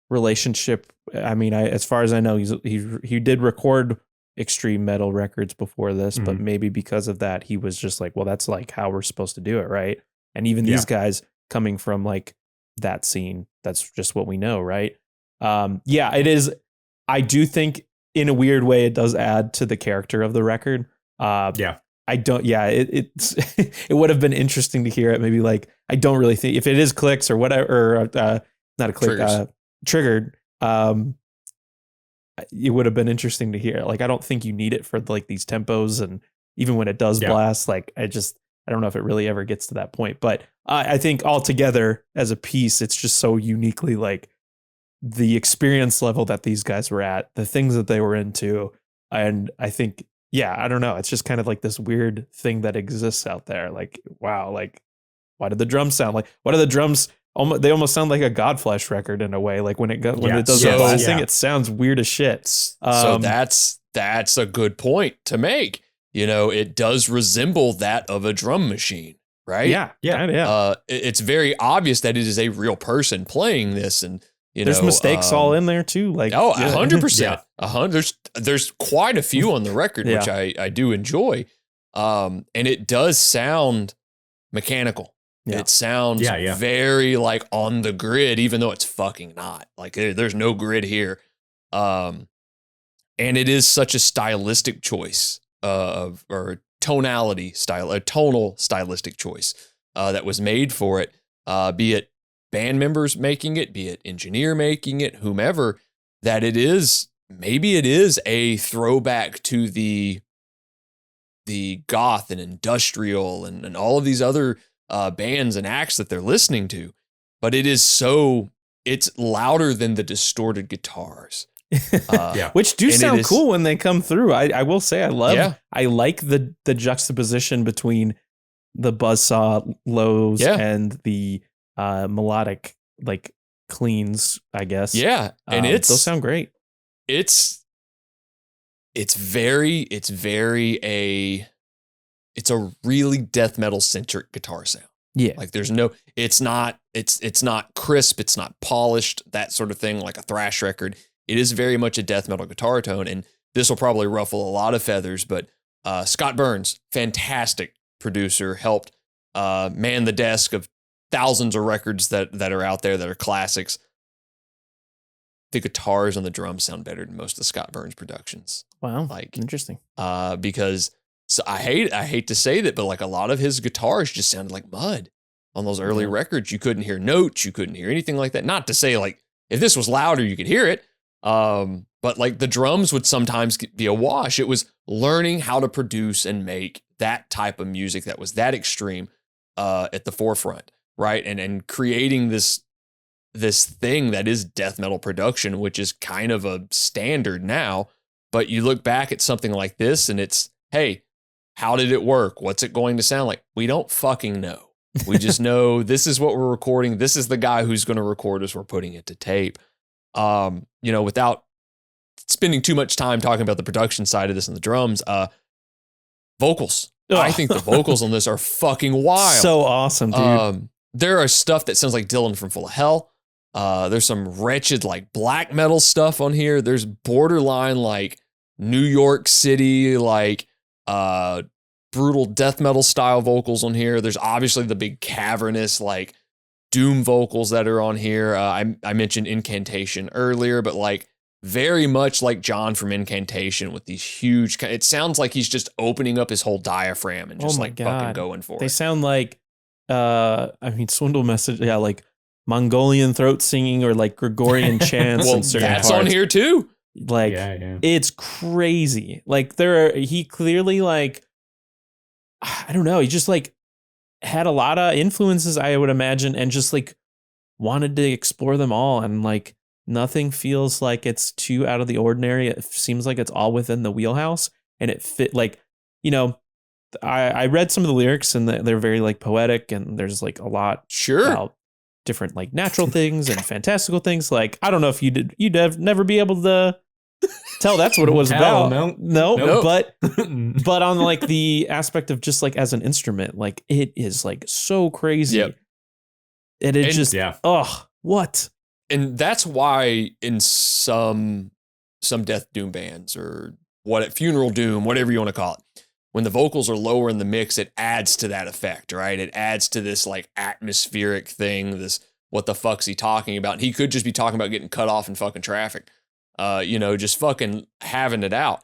relationship. I mean, as far as I know, he did record extreme metal records before this, but maybe because of that, he was just like, well, that's like how we're supposed to do it, right? And even these guys coming from like that scene, that's just what we know, right? Yeah, it is. I do think in a weird way, it does add to the character of the record. I don't. Yeah, it's it would have been interesting to hear it. Maybe like I don't really think if it is clicks or whatever, or not a click, triggered. It would have been interesting to hear. Like I don't think you need it for like these tempos, and even when it does blast, like I don't know if it really ever gets to that point. But I think altogether as a piece, it's just so uniquely like the experience level that these guys were at, the things that they were into, and I think. Yeah, I don't know. It's just kind of like this weird thing that exists out there. Like, wow, like, why did the drums sound like? What are the drums? They almost sound like a Godflesh record in a way. Like when it does the blasting, it sounds weird as shit. So that's a good point to make. You know, it does resemble that of a drum machine, right? Yeah. It's very obvious that it is a real person playing this, and there's mistakes all in there too. Like 100%. There's quite a few on the record, which I do enjoy. And it does sound mechanical. Yeah. It sounds very like on the grid, even though it's fucking not. Like there's no grid here. And it is such a stylistic choice or tonality style, a tonal stylistic choice that was made for it, be it band members making it, be it engineer making it, whomever, that it is a throwback to the goth and industrial and all of these other bands and acts that they're listening to. But it's louder than the distorted guitars. Which do sound cool when they come through. I will say I like the juxtaposition between the buzzsaw lows and the melodic like cleans, I guess. Yeah. And those sound great. It's a really death metal centric guitar sound. Yeah. Like it's not crisp, it's not polished, that sort of thing, like a thrash record. It is very much a death metal guitar tone, and this will probably ruffle a lot of feathers, but Scott Burns, fantastic producer, helped man the desk of thousands of records that are out there that are classics. The guitars and the drums sound better than most of Scott Burns productions. Wow, like interesting. Because I hate to say that, but like a lot of his guitars just sounded like mud on those early records. You couldn't hear notes, you couldn't hear anything like that. Not to say like if this was louder, you could hear it. But like the drums would sometimes be a wash. It was learning how to produce and make that type of music that was that extreme at the forefront. Right. And creating this thing that is death metal production, which is kind of a standard now. But you look back at something like this and it's, hey, how did it work? What's it going to sound like? We don't fucking know. We just know this is what we're recording. This is the guy who's going to record as we're putting it to tape. Without spending too much time talking about the production side of this and the drums, vocals. I think the vocals on this are fucking wild. So awesome, dude. There are stuff that sounds like Dylan from Full of Hell. There's some wretched like black metal stuff on here. There's borderline like New York City, like brutal death metal style vocals on here. There's obviously the big cavernous like doom vocals that are on here. I mentioned Incantation earlier, but like very much like John from Incantation with these huge, it sounds like he's just opening up his whole diaphragm and just fucking going for it. They sound like, Swindle Message, like Mongolian throat singing or like Gregorian chants. Well, in certain that's parts. On here too. Like, it's crazy. Like he clearly like I don't know. He just like had a lot of influences, I would imagine, and just like wanted to explore them all. And like nothing feels like it's too out of the ordinary. It seems like it's all within the wheelhouse, and it fit like, you know, I read some of the lyrics and they're very like poetic, and there's like a lot about different like natural things and fantastical things. Like, I don't know if you'd never be able to tell that's what it was about. No, but on like the aspect of just like as an instrument, like it is like so crazy. Yep. And it just, what? And that's why in some death doom bands or funeral doom, whatever you want to call it, when the vocals are lower in the mix, it adds to that effect, right? It adds to this like atmospheric thing, this what the fuck's he talking about? And he could just be talking about getting cut off in fucking traffic. Just fucking having it out.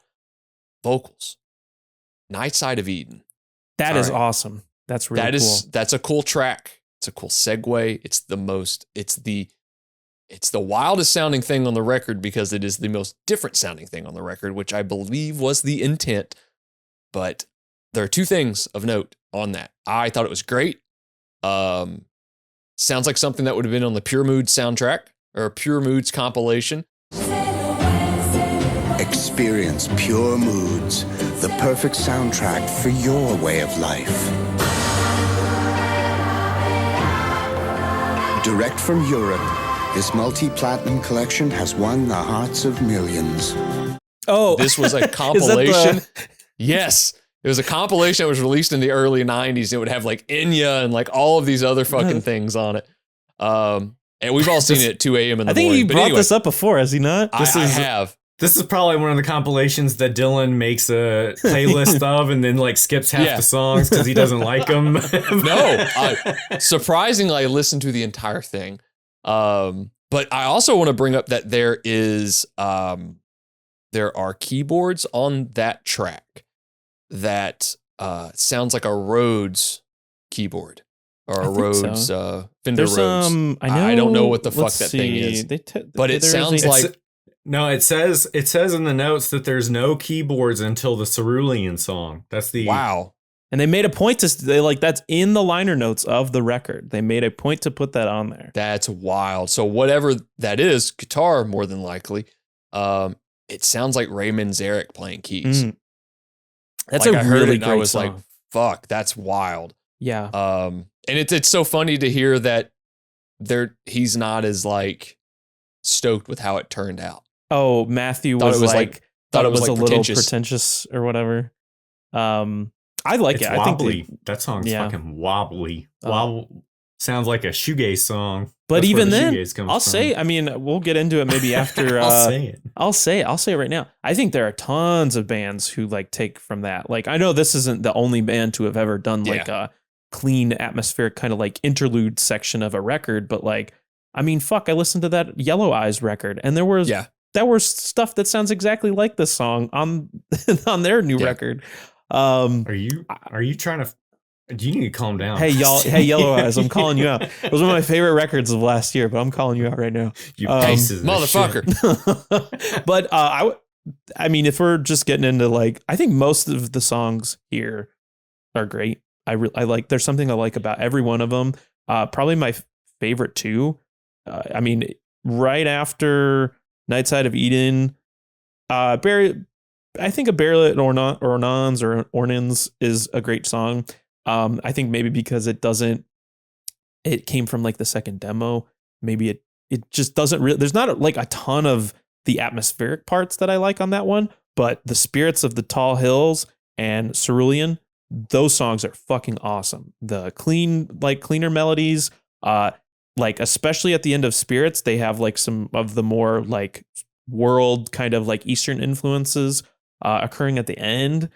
Vocals. Night Side of Eden. That is awesome. That's really cool. That's a cool track. It's a cool segue. It's the wildest sounding thing on the record because it is the most different sounding thing on the record, which I believe was the intent. But there are two things of note on that. I thought it was great. Sounds like something that would have been on the Pure Moods soundtrack or Pure Moods compilation. Experience Pure Moods, the perfect soundtrack for your way of life. Direct from Europe, this multi-platinum collection has won the hearts of millions. Oh, this was a compilation. Yes, it was a compilation that was released in the early 90s. It would have like Enya and like all of these other fucking things on it. And we've all seen it at 2 a.m. in the morning. I think he brought this up before, has he not? I have. This is probably one of the compilations that Dylan makes a playlist of and then like skips half the songs because he doesn't like them. No, surprisingly, I listened to the entire thing. But I also want to bring up that there are keyboards on that track that sounds like a Rhodes keyboard or a Rhodes Fender Rhodes. I don't know what the fuck that thing is, but it sounds like. No, it says in the notes that there's no keyboards until the Cerulean song. That's the wow. And they made a point that's in the liner notes of the record. They made a point to put that on there. That's wild. So whatever that is, guitar more than likely. It sounds like Raymond Zarek playing keys. Mm. That's like a I heard really it and great I was song. like, fuck, that's wild. Yeah. And it's so funny to hear that he's not as like stoked with how it turned out. Oh, Matthew thought it was a little pretentious or whatever. I like it. Wobbly. I think that song's fucking wobbly. Sounds like a shoegaze song. But that's even then, I'll say. I mean, we'll get into it maybe after. I'll say it right now. I think there are tons of bands who like take from that. Like, I know this isn't the only band to have ever done like a clean, atmospheric kind of like interlude section of a record. But like, I mean, fuck, I listened to that Yellow Eyes record, and there was stuff that sounds exactly like this song on their new record. Are you trying to? Do you need to calm down? Hey y'all! Hey Yellow Eyes! I'm calling you out. It was one of my favorite records of last year, but I'm calling you out right now. You pieces of motherfucker! But I mean, if we're just getting into like, I think most of the songs here are great. I like. There's something I like about every one of them. Probably my favorite two. I mean, right after Night Side of Eden, I think a Barrel Ornans or Ornans is a great song. I think maybe because it came from like the second demo. Maybe it just doesn't really, there's not like a ton of the atmospheric parts that I like on that one, but the Spirits of the Tall Hills and Cerulean, those songs are fucking awesome. The cleaner melodies, like especially at the end of Spirits, they have like some of the more like world kind of like Eastern influences occurring at the end.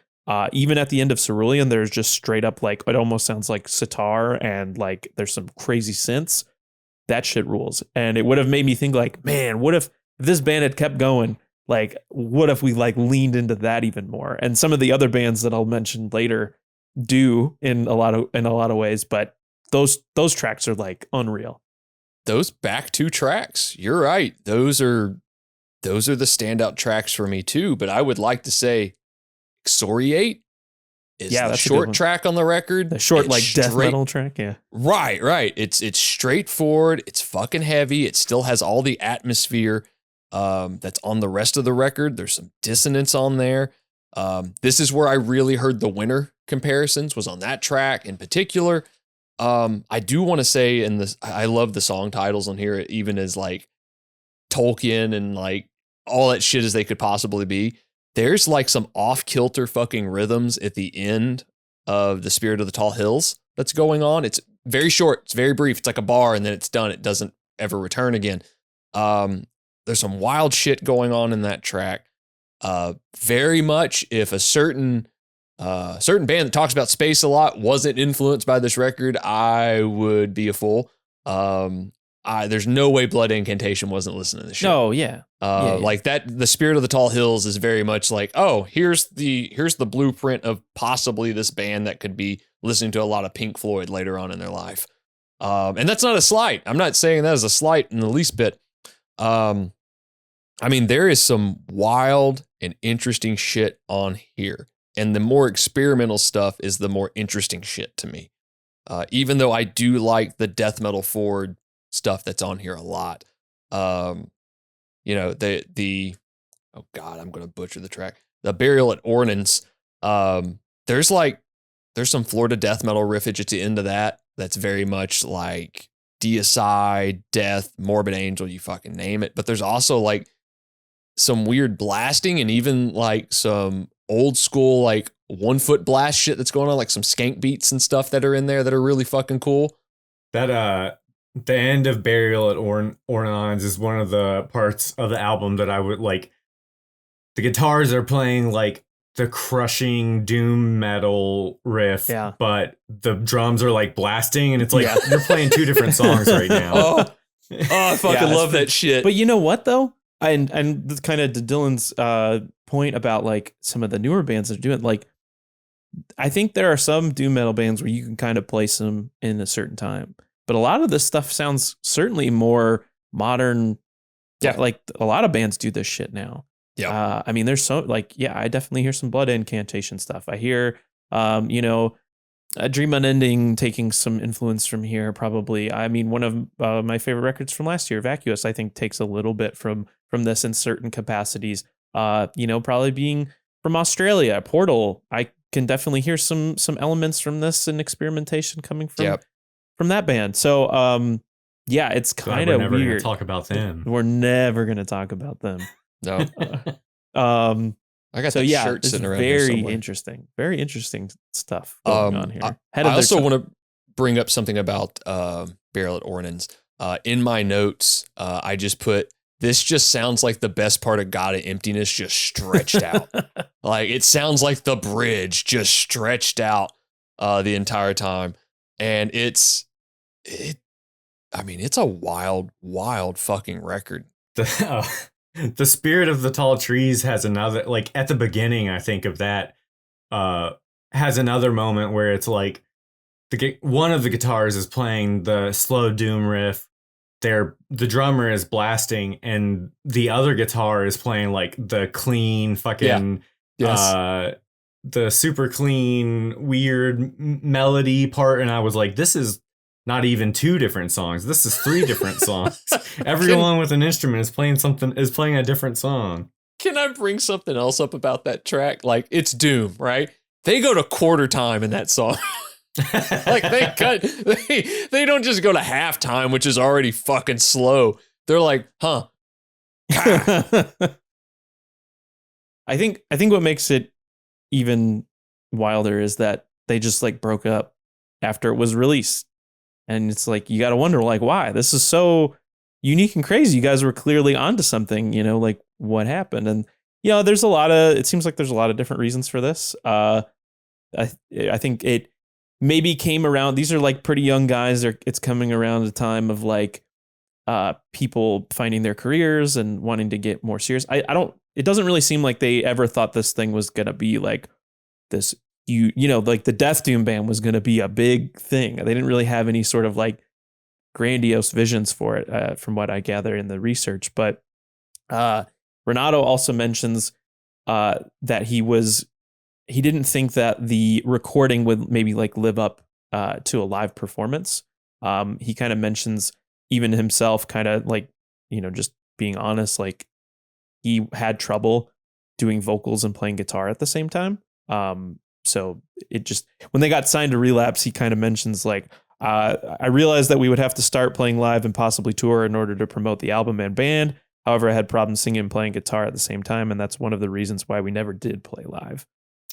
Even at the end of Cerulean, there's just straight up like, it almost sounds like sitar and like there's some crazy synths. That shit rules. And it would have made me think like, man, what if this band had kept going? Like, what if we like leaned into that even more? And some of the other bands that I'll mention later do in a lot of ways, but those tracks are like unreal. Those back two tracks, you're right. Those are the standout tracks for me too. But I would like to say Excoriate is Yeah, the that's a good short one. track on the record. The short, It's like, death straight- metal track. Yeah. Right. It's straightforward. It's fucking heavy. It still has all the atmosphere that's on the rest of the record. There's some dissonance on there. This is where I really heard the Winter comparisons, was on that track in particular. I do want to say I love the song titles on here, even as like Tolkien and like all that shit as they could possibly be. There's like some off-kilter fucking rhythms at the end of The Spirit of the Tall Hills that's going on. It's very short. It's very brief. It's like a bar and then it's done. It doesn't ever return again. There's some wild shit going on in that track. Very much if a certain band that talks about space a lot wasn't influenced by this record, I would be a fool. There's no way Blood Incantation wasn't listening to this shit. No, yeah. Like that, The Spirit of the Tall Hills is very much like, oh, here's the blueprint of possibly this band that could be listening to a lot of Pink Floyd later on in their life. And that's not a slight. I'm not saying that as a slight in the least bit. I mean, there is some wild and interesting shit on here. And the more experimental stuff is the more interesting shit to me. Even though I do like the death metal forward stuff that's on here a lot. You know, oh God, I'm going to butcher the track. The Burial at Ordnance. There's some Florida death metal riffage at the end of that. That's very much like Deicide, Death, Morbid Angel, you fucking name it. But there's also like some weird blasting and even like some old school, like 1 foot blast shit that's going on, like some skank beats and stuff that are in there that are really fucking cool. That, the end of Burial at Ornans is one of the parts of the album that I would like. The guitars are playing like the crushing doom metal riff, but the drums are like blasting, and it's like you're playing 2 different songs right now. I fucking love that shit. But you know what though? And kind of to Dylan's point about like some of the newer bands that are doing, like, I think there are some doom metal bands where you can kind of place them in a certain time. But a lot of this stuff sounds certainly more modern. Yeah. Like a lot of bands do this shit now. Yeah. I mean, there's so like, I definitely hear some Blood Incantation stuff. I hear, A Dream Unending taking some influence from here, probably. I mean, one of my favorite records from last year, Vacuous, I think takes a little bit from this in certain capacities. Probably being from Australia, Portal, I can definitely hear some elements from this and experimentation coming from that band. So, it's kind of weird. We're never going to talk about them. We're never going to talk about them. No. I got that shirt sitting around here somewhere. Very interesting stuff going on here. I also want to bring up something about Burial at Ornans. In my notes, I just put, this just sounds like the best part of God of Emptiness just stretched out. Like, it sounds like the bridge just stretched out the entire time. And it's a wild, wild fucking record. The Spirit of the Tall Trees has another, like at the beginning, I think of that, has another moment where it's like one of the guitars is playing the slow doom riff. The drummer is blasting, and the other guitar is playing like the clean fucking, the super clean weird melody part. And I was like, this is not even 2 different songs. This is 3 different songs. Everyone with an instrument is playing a different song. Can I bring something else up about that track? Like, it's doom, right? They go to quarter time in that song. Like, they don't just go to halftime, which is already fucking slow. They're like, huh. I think what makes it even wilder is that they just like broke up after it was released. And it's like, you got to wonder, like, why? This is so unique and crazy. You guys were clearly onto something, like what happened? And, it seems like there's a lot of different reasons for this. I think it maybe came around. These are like pretty young guys. It's coming around a time of like people finding their careers and wanting to get more serious. It doesn't really seem like they ever thought this thing was going to be like this. Like the Death Doom band was going to be a big thing. They didn't really have any sort of like grandiose visions for it, from what I gather in the research. But Renato also mentions that he was he didn't think that the recording would maybe like live up to a live performance. He kind of mentions even himself kind of like, just being honest, like he had trouble doing vocals and playing guitar at the same time. So it just, when they got signed to Relapse, he kind of mentions like, I realized that we would have to start playing live and possibly tour in order to promote the album and band. However, I had problems singing and playing guitar at the same time, and that's one of the reasons why we never did play live.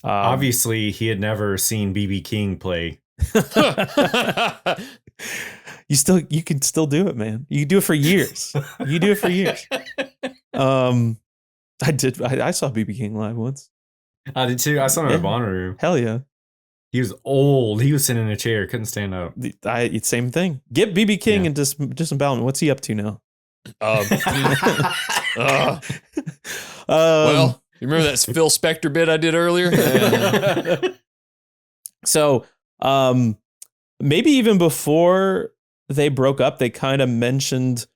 Obviously, he had never seen B.B. King play. You can still do it, man. You can do it for years. You do it for years. I did. I saw B.B. King live once. I did too. I saw him in a Bonnaroo. Hell yeah. He was old. He was sitting in a chair. Couldn't stand up. Same thing. Get B.B. King and disembowelment. What's he up to now? Well, you remember that Phil Spector bit I did earlier? So, maybe even before they broke up, they kind of mentioned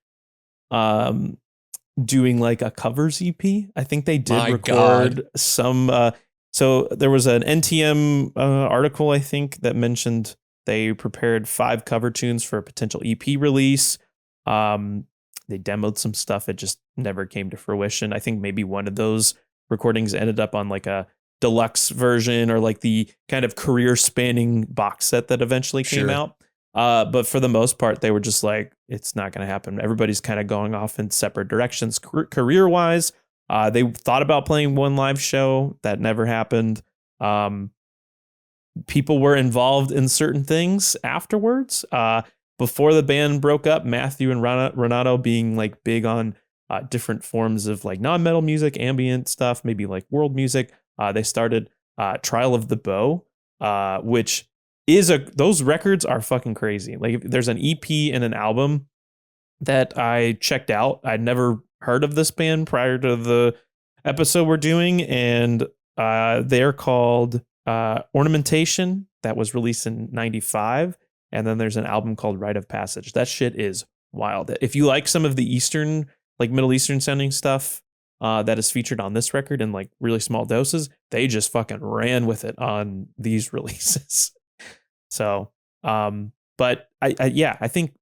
doing like a covers EP. I think they did record some. So there was an NTM article, I think, that mentioned they prepared 5 cover tunes for a potential EP release. They demoed some stuff. It just never came to fruition. I think maybe one of those recordings ended up on like a deluxe version or like the kind of career spanning box set that eventually came out. But for the most part, they were just like, it's not going to happen. Everybody's kind of going off in separate directions career wise. They thought about playing one live show that never happened. People were involved in certain things afterwards. Before the band broke up, Matthew and Renato being like big on different forms of like non-metal music, ambient stuff, maybe like world music. They started Trial of the Bow, which is those records are fucking crazy. Like there's an EP and an album that I checked out. I'd never heard of this band prior to the episode we're doing, and they're called Ornamentation, that was released in 95. And then there's an album called Rite of Passage. That shit is wild. If you like some of the Eastern, like Middle Eastern sounding stuff that is featured on this record in like really small doses, they just fucking ran with it on these releases. So, but I think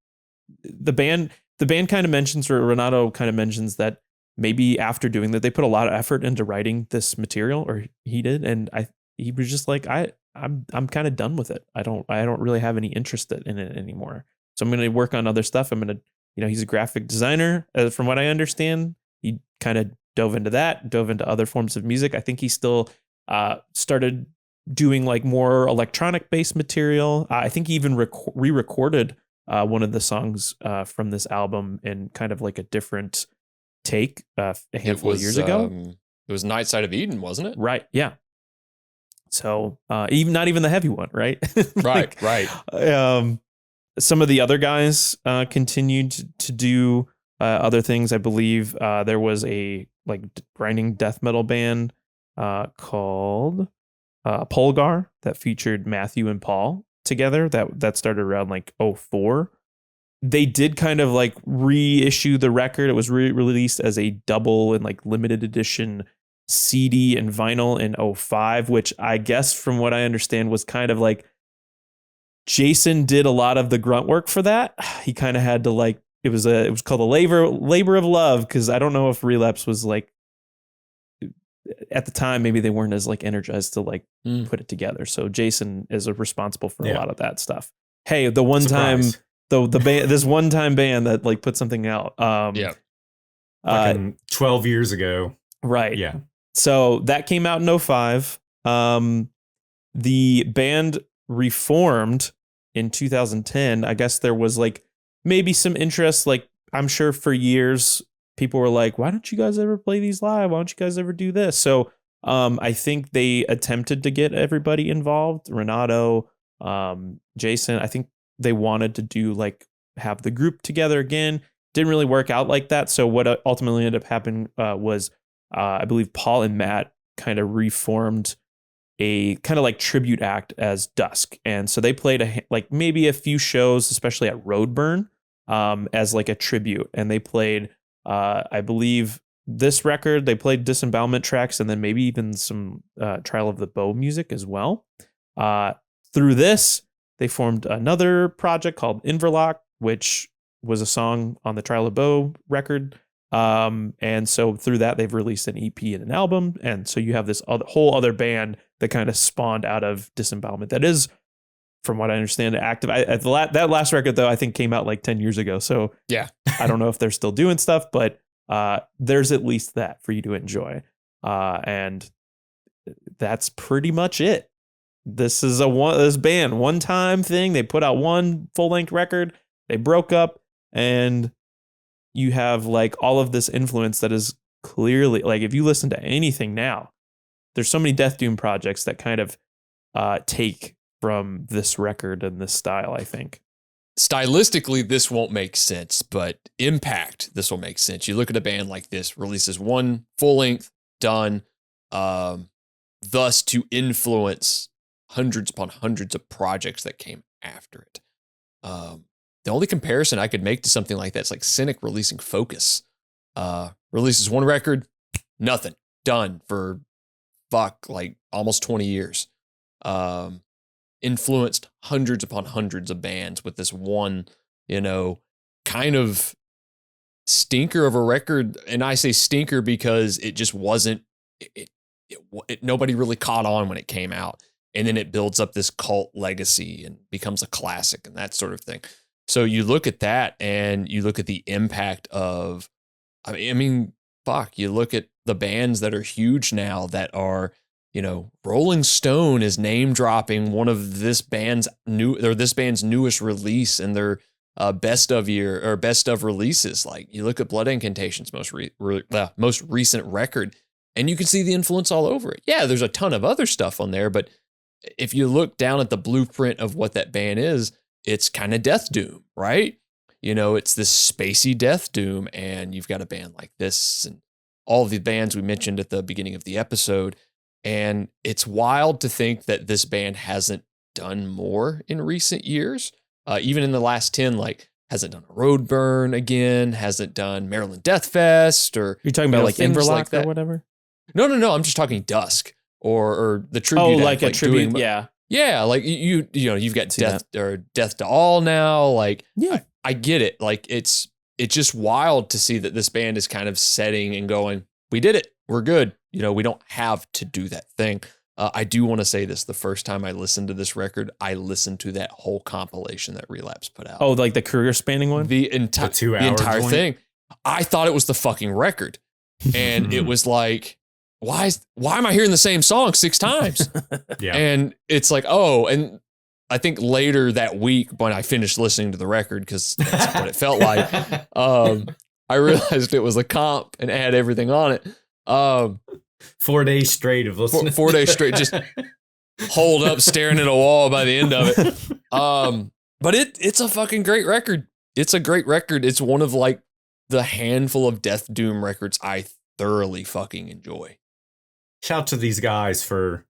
the band kind of mentions, or Renato kind of mentions, that maybe after doing that, they put a lot of effort into writing this material, or he did. And he was just like, I'm kind of done with it. I don't really have any interest in it anymore. So I'm going to work on other stuff. I'm going to, he's a graphic designer. From what I understand, he kind of dove into other forms of music. I think he still started doing like more electronic based material. I think he even re-recorded one of the songs from this album in kind of like a different take a handful of years ago. It was Night Side of Eden, wasn't it? Right. Yeah. So even not even the heavy one, right? Right. Some of the other guys continued to do other things. I believe there was a like grinding death metal band called Polgar that featured Matthew and Paul together. That started around like 2004. They did kind of like reissue the record. It was released as a double and like limited edition CD and vinyl in 2005, which I guess from what I understand was kind of like Jason did a lot of the grunt work for that. He kind of had to like, it was called a labor of love, because I don't know if Relapse was like, at the time maybe they weren't as like energized to like put it together. So Jason is responsible for a lot of that stuff. Hey, the one Surprise. time the band, this one time band that like put something out. 12 years ago. Right. Yeah. So that came out in 2005. The band reformed in 2010. I guess there was like maybe some interest. Like I'm sure for years people were like, why don't you guys ever play these live? Why don't you guys ever do this? So I think they attempted to get everybody involved. Renato, Jason, I think they wanted to do like have the group together again. Didn't really work out like that. So what ultimately ended up happening was I believe Paul and Matt kind of reformed a kind of like tribute act as Dusk. And so they played like maybe a few shows, especially at Roadburn, as like a tribute. And they played, I believe this record, they played disembowelment tracks and then maybe even some Trial of the Bow music as well. Through this, they formed another project called Inverlock, which was a song on the Trial of the Bow record. And so through that, they've released an EP and an album. And so you have this whole other band that kind of spawned out of Disembowelment. That is, from what I understand, active. That last record, though, I think came out like 10 years ago. So Yeah. I don't know if they're still doing stuff, but there's at least that for you to enjoy. And that's pretty much it. This is this band, one-time thing. They put out one full-length record. They broke up, and you have like all of this influence that is clearly, like, if you listen to anything now, there's so many Death Doom projects that kind of take from this record and this style, I think. Stylistically, this won't make sense, but impact, this will make sense. You look at a band like this, releases one full length, done, thus to influence hundreds upon hundreds of projects that came after it. The only comparison I could make to something like that is like Cynic releasing Focus. Releases one record, nothing, done for like almost 20 years. Influenced hundreds upon hundreds of bands with this one, kind of stinker of a record. And I say stinker because it just wasn't, nobody really caught on when it came out. And then it builds up this cult legacy and becomes a classic and that sort of thing. So you look at that and you look at the impact of, you look at the bands that are huge now that are, Rolling Stone is name dropping one of this band's newest release and their best of releases. Like you look at Blood Incantation's most recent record, and you can see the influence all over it. Yeah, there's a ton of other stuff on there, but if you look down at the blueprint of what that band is, it's kind of Death Doom, right? It's this spacey Death Doom, and you've got a band like this and all of the bands we mentioned at the beginning of the episode. And it's wild to think that this band hasn't done more in recent years. Even in the last 10, like hasn't done a Roadburn again, hasn't done Maryland Death Fest, or you're talking about like Inverlock like that. Or whatever. No. I'm just talking Dusk or the tribute. Oh, like a tribute. Yeah. Yeah. Like you've got Death to All now. Like, yeah, I get it. Like it's just wild to see that this band is kind of setting and going, we did it. We're good. We don't have to do that thing. I do want to say this. The first time I listened to this record, I listened to that whole compilation that Relapse put out. Oh, like the career spanning one? The entire thing. I thought it was the fucking record. And it was like, why am I hearing the same song 6 times? Yeah. And it's like, oh, and I think later that week when I finished listening to the record, because that's what it felt like, I realized it was a comp and it had everything on it. 4 days straight of listening. 4 days straight, just hold up, staring at a wall by the end of it. But it's a fucking great record. It's a great record. It's one of like the handful of Death Doom records I thoroughly fucking enjoy. Shout out to these guys for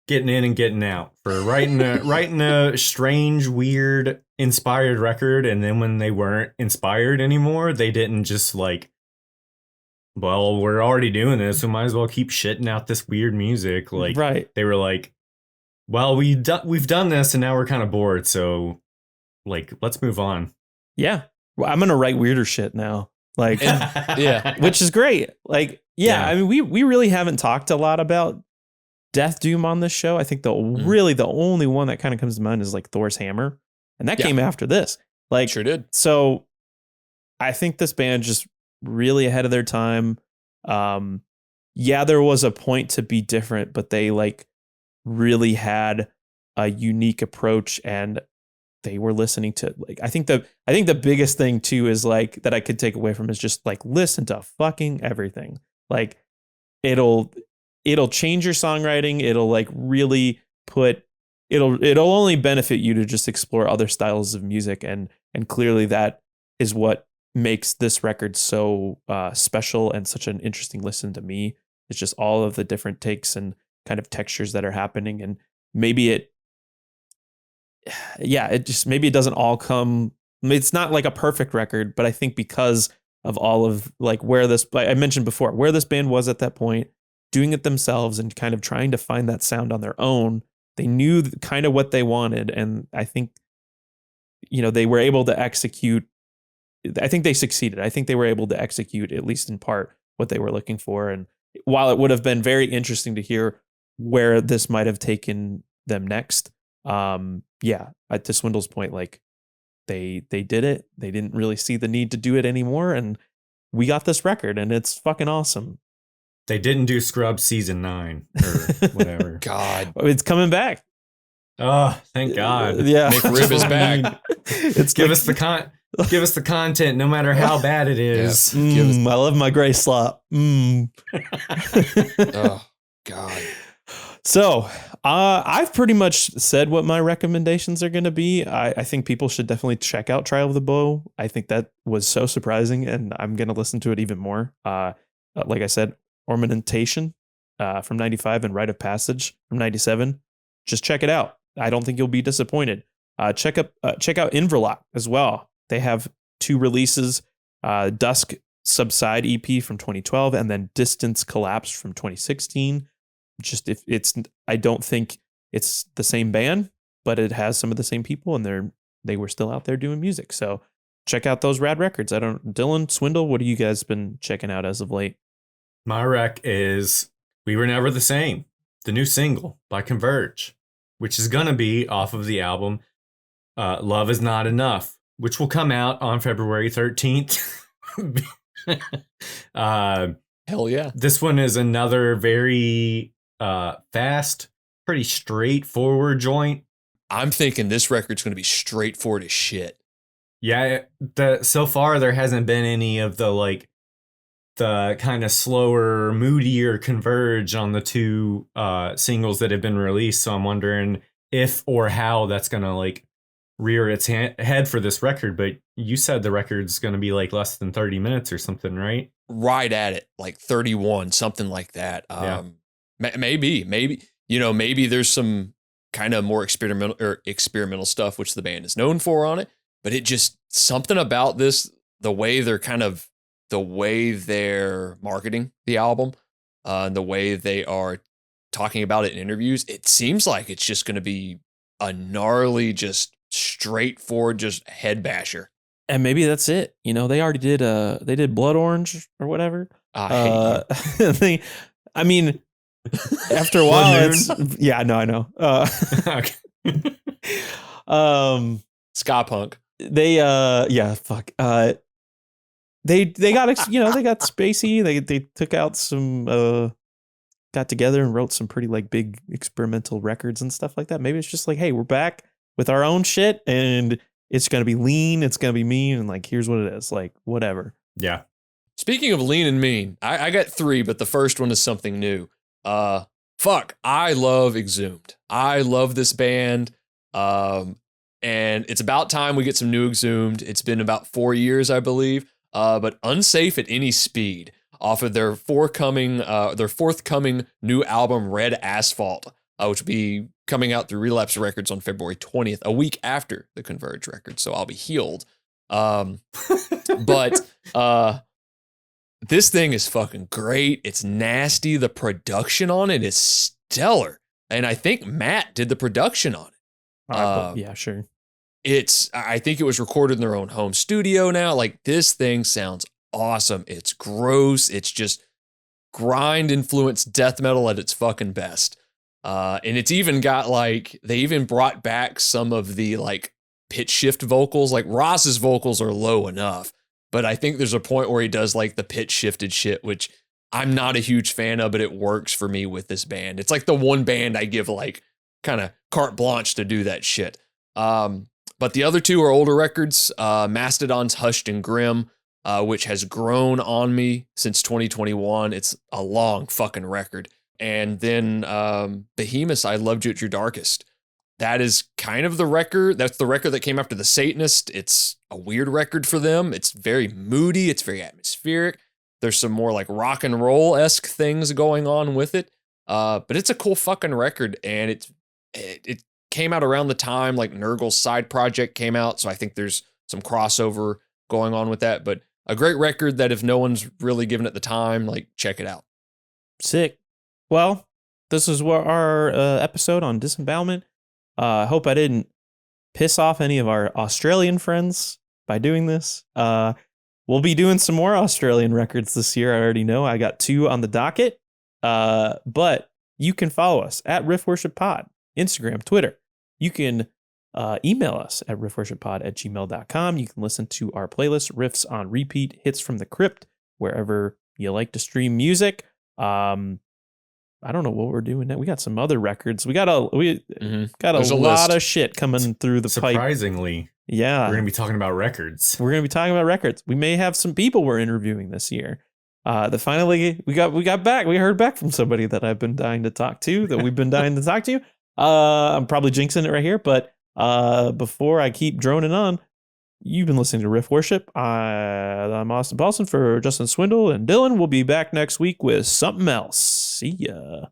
getting in and getting out, for writing a strange, weird, inspired record, and then when they weren't inspired anymore, they didn't just like, well, we're already doing this, so might as well keep shitting out this weird music. Like, right. They were like, well, we've done this, and now we're kind of bored, so like, let's move on. Yeah, well, I'm gonna write weirder shit now. Like, yeah, which is great. Like, yeah. I mean, we really haven't talked a lot about Death Doom on this show. I think the only one that kind of comes to mind is like Thor's Hammer, and that came after this. Like, sure did. So I think this band just really ahead of their time. Yeah, there was a point to be different, but they like really had a unique approach, and they were listening to like, I think the biggest thing too is like that I could take away from is just like listen to fucking everything. Like it'll change your songwriting. It'll like really it'll only benefit you to just explore other styles of music, and clearly that is what makes this record so special and such an interesting listen to me. It's just all of the different takes and kind of textures that are happening, and maybe it doesn't all come. It's not like a perfect record, but I think because all of like where this, I mentioned before, where this band was at that point, doing it themselves and kind of trying to find that sound on their own. They knew kind of what they wanted. And I think, they were able to execute. I think they succeeded. I think they were able to execute, at least in part, what they were looking for. And while it would have been very interesting to hear where this might have taken them next, to Swindle's point, like they did it. They didn't really see the need to do it anymore, and we got this record, and it's fucking awesome. They didn't do Scrubs season 9 or whatever. God, it's coming back. Oh, thank God. Yeah, Nick Rib is back. It's give us the content, no matter how bad it is. I love my gray slop. Oh God. So I've pretty much said what my recommendations are going to be. I think people should definitely check out Trial of the Bow. I think that was so surprising, and I'm going to listen to it even more. Like I said, Ornamentation from 95 and Rite of Passage from 97. Just check it out. I don't think you'll be disappointed. Check out Inverloch as well. They have 2 releases, Dusk Subside EP from 2012 and then Distance Collapse from 2016. Just I don't think it's the same band, but it has some of the same people, and they were still out there doing music. So check out those rad records. Dylan, Swindle, what have you guys been checking out as of late? My rec is We Were Never the Same, the new single by Converge, which is going to be off of the album Love Is Not Enough, which will come out on February 13th. Hell yeah. This one is another very fast, pretty straightforward joint. I'm thinking this record's going to be straightforward as shit. Yeah, so far there hasn't been any of the kind of slower, moodier Converge on the 2 singles that have been released. So I'm wondering if or how that's going to rear its head for this record. But you said the record's going to be less than 30 minutes or something, right? Right at it, 31, something like that. Yeah. Maybe, maybe there's some kind of more experimental stuff, which the band is known for on it. But it just, something about this, the way they're marketing the album, and the way they are talking about it in interviews, it seems like it's just going to be a gnarly, just straightforward, just head basher. And maybe that's it. They already did they did Blood Orange or whatever. I mean, after a while, I know. Ska punk. They they got they got spacey. They took out some got together and wrote some pretty big experimental records and stuff like that. Maybe it's just hey, we're back with our own shit, and it's gonna be lean, it's gonna be mean, and here's what it is. Whatever. Yeah. Speaking of lean and mean, I got 3, but the first one is something new. I love Exhumed. I love this band. And it's about time we get some new Exhumed. It's been about 4 years, I believe. But Unsafe at Any Speed, off of their forthcoming new album Red Asphalt, which will be coming out through Relapse Records on February 20th, a week after the Converge record. So I'll be healed. But this thing is fucking great. It's nasty. The production on it is stellar. And I think Matt did the production on it. Yeah, sure. I think it was recorded in their own home studio now. This thing sounds awesome. It's gross. It's just grind influenced death metal at its fucking best. And it's even got they even brought back some of the pitch shift vocals. Ross's vocals are low enough, but I think there's a point where he does the pitch shifted shit, which I'm not a huge fan of, but it works for me with this band. It's the one band I give kind of carte blanche to do that shit. But the other 2 are older records. Mastodon's Hushed and Grim, which has grown on me since 2021. It's a long fucking record. And then Behemoth's I Loved You at Your Darkest. That is kind of the record. That's the record that came after The Satanist. It's a weird record for them. It's very moody. It's very atmospheric. There's some more rock and roll-esque things going on with it. But it's a cool fucking record. And it came out around the time Nurgle's side project came out. So I think there's some crossover going on with that. But a great record that if no one's really given it the time, like check it out. Sick. Well, this is what our episode on disembowelment. I hope I didn't piss off any of our Australian friends by doing this. We'll be doing some more Australian records this year. I already know. I got 2 on the docket. But you can follow us at Riff Worship Pod, Instagram, Twitter. You can email us at riffworshippod@gmail.com. You can listen to our playlist, Riffs on Repeat, Hits from the Crypt, wherever you like to stream music. I don't know what we're doing now. We got some other records. We got a lot of shit coming through the pipe. Surprisingly. Yeah. We're going to be talking about records. We're going to be talking about records. We may have some people we're interviewing this year. That finally we got back. We heard back from somebody that I've been dying to talk to, that we've been dying to talk to. I'm probably jinxing it right here, but before I keep droning on, you've been listening to Riff Worship. I'm Austin Paulson for Justin Swindle and Dylan. We'll be back next week with something else. See ya.